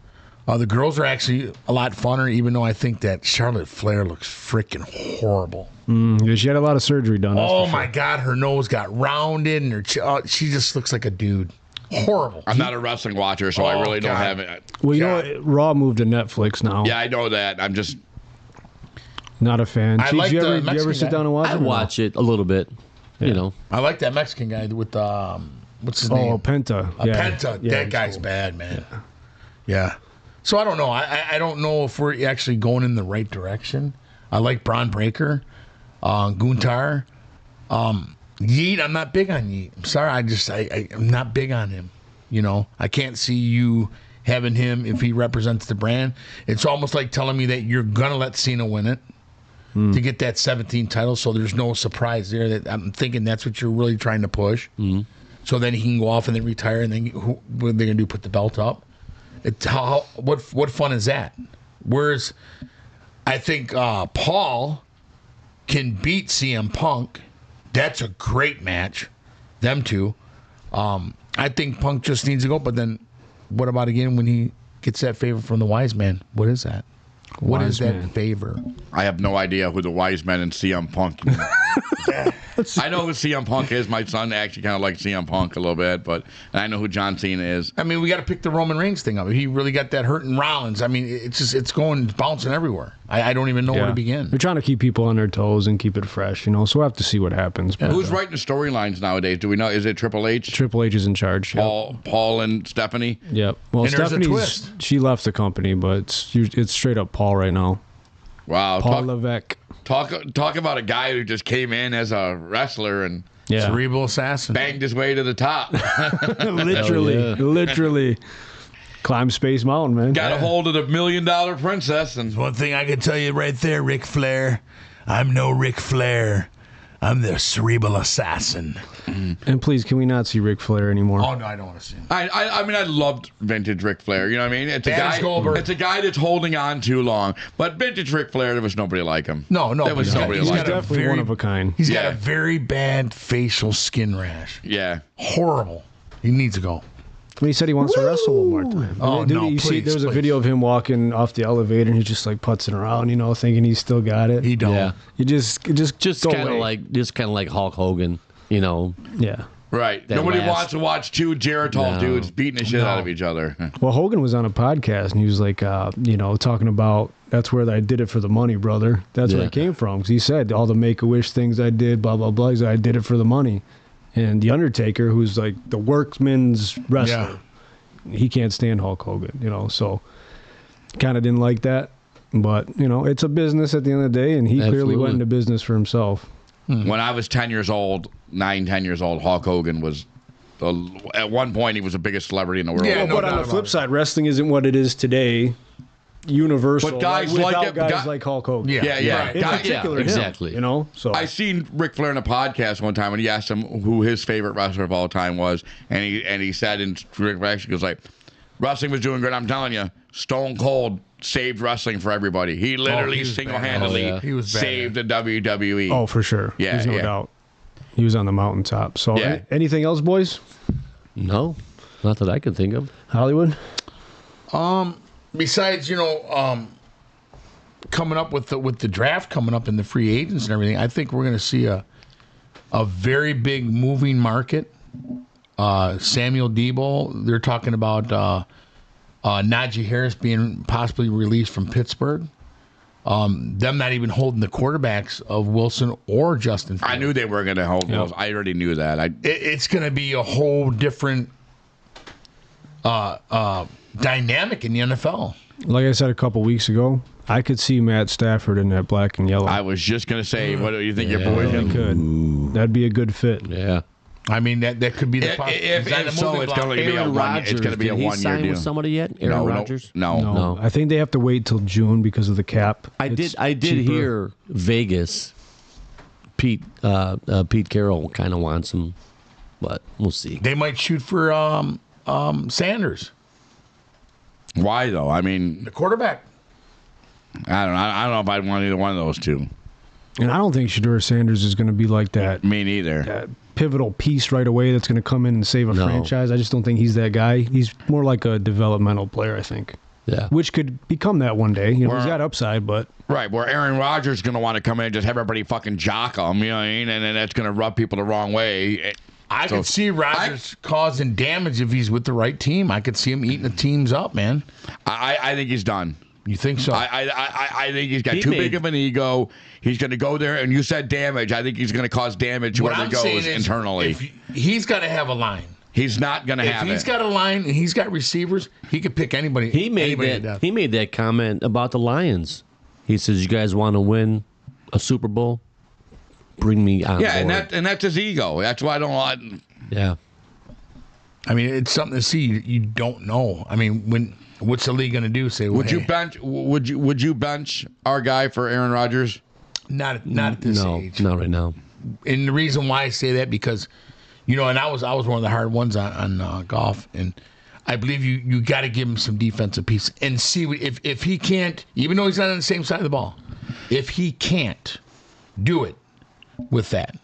The girls are actually a lot funner, even though I think that Charlotte Flair looks freaking horrible. Yeah, she had a lot of surgery done. Oh my God, her nose got rounded, and she just looks like a dude. Horrible. I'm not a wrestling watcher, so I really don't have it. Well, you know what? Raw moved to Netflix now. Yeah, I know that. I'm just not a fan. I Chief, like you the ever Mexican sit guy. down and watch I it? or no? watch it a little bit. Yeah. You know. I like that Mexican guy with what's his Oh, name? Penta. Penta. Yeah, That he's guy's cool. bad, man. Yeah. So I don't know. I don't know if we're actually going in the right direction. I like Braun Breaker, Guntar, Yeet. I'm not big on Yeet. I'm sorry. I'm not big on him. You know, I can't see you having him if he represents the brand. It's almost like telling me that you're gonna let Cena win it to get that 17 title. So there's no surprise there. That I'm thinking that's what you're really trying to push. So then he can go off and then retire, and then what are they gonna do? Put the belt up? What fun is that? Whereas I think Paul can beat CM Punk. That's a great match. Them two. I think Punk just needs to go. But then, what about again when he gets that favor from the Wise Man? What is that? What is that favor? I have no idea who the Wise Men and CM Punk. I know who CM Punk is. My son actually kind of likes CM Punk a little bit, but I know who John Cena is. I mean, we got to pick the Roman Reigns thing up. He really got that hurt in Rollins. I mean, it's bouncing everywhere. I don't even know where to begin. They're trying to keep people on their toes and keep it fresh, you know. So we'll have to see what happens. But, Who's writing the storylines nowadays? Do we know? Is it Triple H? Triple H is in charge. Paul and Stephanie? Yep. Well, And there's a Stephanie's twist. she left the company, but it's straight up Paul right now. Wow. Paul Levesque. Talk about a guy who just came in as a wrestler and cerebral assassin, banged his way to the top. literally. Climb Space Mountain, man. Got a hold of the $1 million princess. And one thing I can tell you right there, Ric Flair, I'm no Ric Flair. I'm the cerebral assassin. And please, can we not see Ric Flair anymore? Oh, no, I don't want to see him. I mean, I loved vintage Ric Flair. You know what I mean? It's a guy that's holding on too long. But vintage Ric Flair, there was nobody like him. No, there was nobody he's like him. definitely one of a kind. He's got a very bad facial skin rash. Yeah. Horrible. He needs to go. When he said he wants to wrestle one more time. Oh, Dude, no, you see, please, there was a video of him walking off the elevator and he's just like putzing around, thinking he's still got it. He don't. Yeah. You just kind of like Hulk Hogan, Yeah. Right. That Nobody last- wants to watch two Geritol dudes beating the shit out of each other. Well, Hogan was on a podcast and he was like, talking about that's where I did it for the money, brother. That's where I came from. Because he said all the Make-A-Wish things I did, blah, blah, blah. He said, I did it for the money. And The Undertaker, who's like the workman's wrestler, he can't stand Hulk Hogan, so kind of didn't like that. But, it's a business at the end of the day, and he clearly went into business for himself. When I was 10 years old, 10 years old, Hulk Hogan was, at one point, he was the biggest celebrity in the world. Yeah, but on the flip side, wrestling isn't what it is today. Universal, But guys without like guys like Hulk Hogan. Yeah. In particular, exactly. him, So I seen Ric Flair in a podcast one time, and he asked him who his favorite wrestler of all time was, and he said, and Ric Flair actually goes like, "Wrestling was doing good. I'm telling you, Stone Cold saved wrestling for everybody. He literally single-handedly He was bad. saved the WWE." Oh, for sure. Yeah, There's no doubt. He was on the mountaintop. So, anything else, boys? No, not that I can think of. Hollywood? Besides, coming up with the draft coming up and the free agents and everything, I think we're going to see a very big moving market. Samuel Debo, they're talking about Najee Harris being possibly released from Pittsburgh. Them not even holding the quarterbacks of Wilson or Justin Fields. I knew they were going to hold those. I already knew that. It's going to be a whole different dynamic in the NFL. Like I said a couple weeks ago, I could see Matt Stafford in that black and yellow. I was just going to say, what do you think your boy really could. That'd be a good fit. Yeah. I mean, that could be the if so, it's going to be a one. It's going to be a 1 year sign deal. with somebody yet? Aaron Rodgers? No. I think they have to wait till June because of the cap. I did hear Vegas. Pete Carroll kind of wants him, but we'll see. They might shoot for Sanders. Why though? I mean, the quarterback. I don't know if I'd want either one of those two. And I don't think Shedeur Sanders is going to be like that. Me neither. That pivotal piece right away that's going to come in and save a franchise. I just don't think he's that guy. He's more like a developmental player, I think. Yeah. Which could become that one day. He's got upside, but right, where Aaron Rodgers is going to want to come in and just have everybody fucking jock him, you know what I mean? And then that's going to rub people the wrong way. I could see Rodgers causing damage if he's with the right team. I could see him eating the teams up, man. I think he's done. You think so? I think he's got too big of an ego. He's going to go there, and you said damage. I think he's going to cause damage wherever he goes internally. He's got to have a line. He's not going to have it. If he's got a line and he's got receivers, he could pick anybody. He made that comment about the Lions. He says, "You guys want to win a Super Bowl? Bring me on board." and that's his ego. That's why I don't like. Yeah. I mean, it's something to see. You don't know. I mean, what's the league going to do? Say, would you bench our guy for Aaron Rodgers? Not at this age. Not right now. And the reason why I say that because, and I was one of the hard ones on golf, and I believe you got to give him some defensive piece and see if he can't, even though he's not on the same side of the ball, if he can't do it with that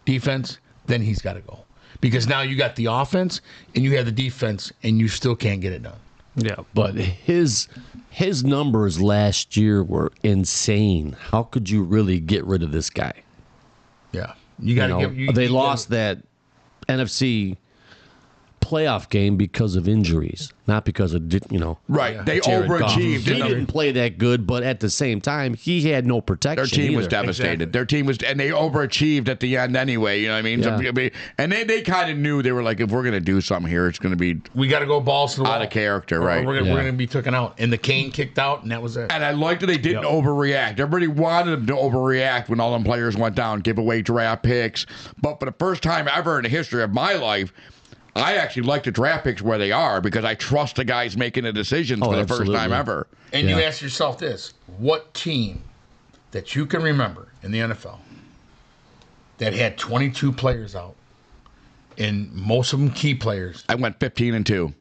defense, then he's got to go. Because now you got the offense and you have the defense and you still can't get it done. Yeah, but his numbers last year were insane. How could you really get rid of this guy? Yeah, you got to They lost that NFC playoff game because of injuries, not because of Right. They Jared Goff. overachieved. He didn't play that good, but at the same time, he had no protection. Their team was either. devastated. Exactly. Their team was, and they overachieved at the end anyway. You know what I mean? Yeah. And they kind of knew, they were like, if we're going to do something here, it's going to be We got to go balls to the wall. out of character, Or right? We're going to be taken out. And the Kane kicked out, and that was it. And I liked that they didn't overreact. Everybody wanted them to overreact when all them players went down, give away draft picks. But for the first time ever in the history of my life, I actually like the draft picks where they are because I trust the guys making the decisions for the first time ever. And you ask yourself this: what team that you can remember in the NFL that had 22 players out, and most of them key players? I went 15-2,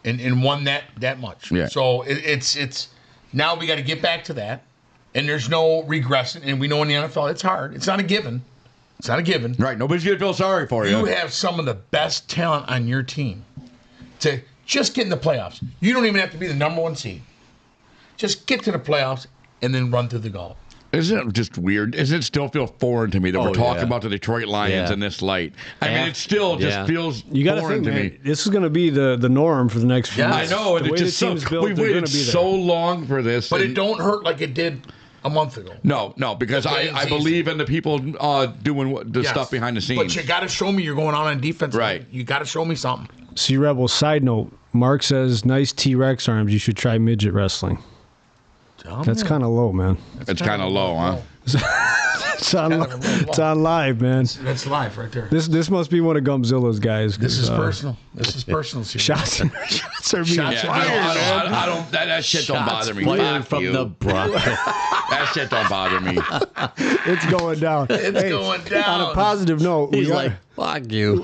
and won that much. Yeah. So it's now we got to get back to that, and there's no regressing. And we know in the NFL it's hard. It's not a given. It's not a given. Right. Nobody's going to feel sorry for you. You have some of the best talent on your team to just get in the playoffs. You don't even have to be the number one seed. Just get to the playoffs and then run through the gauntlet. Isn't it just weird? Doesn't it still feel foreign to me that we're talking about the Detroit Lions in this light? I mean, it still just feels You got to foreign think, to man, me. this is going to be the norm for the next few Yeah, years. I know, and the way it's just the team's built, we've they're waited gonna be there. so long for this. But and- it don't hurt like it did a month ago. No, because I believe in the people doing the stuff behind the scenes. But you got to show me you're going on defense. Right. You got to show me something. See, Rebel, side note, Mark says, nice T-Rex arms. You should try midget wrestling. That's kind of low, man. It's kind of low, huh? It's on live, man. That's live right there. This must be one of Gumzilla's guys. This is personal. This is personal. Shots are being Shots fired, man. I don't. That shit don't bother me. Fired Fuck from you. the Broncos. That shit don't bother me. It's going down. It's going down. On a positive note, He's we like, fuck you.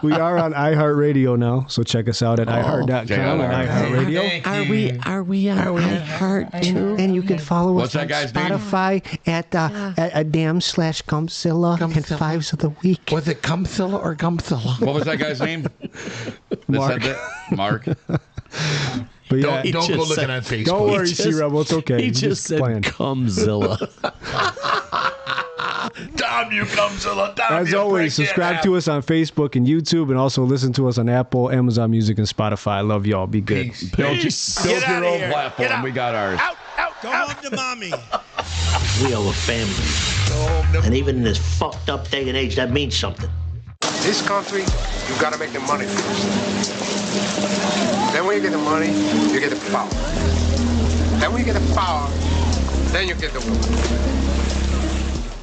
we are on iHeartRadio now, so check us out at iHeart.com and iHeartRadio. Are we on iHeart too? And you can follow What's us that on guy's name? Spotify at /Gumzilla and Fives of the Week. Was it Gumzilla or Gumzilla? What was that guy's name? Mark. Mark. But yeah, Don't go looking at Facebook. don't worry, C-Rebel, it's okay. He He's just said playing. Cumzilla. Damn you, Gumzilla. Damn As you, always, break subscribe that to us on Facebook and YouTube, and also listen to us on Apple, Amazon Music, and Spotify. I love y'all. Be good. Peace. Build Get your outta own here. platform. Get out. We got ours. Go home to mommy. We are a family. And even in this fucked up day and age, that means something. This country, you gotta make the money first. Then when you get the money, you get the power. Then when you get the power, then you get the woman.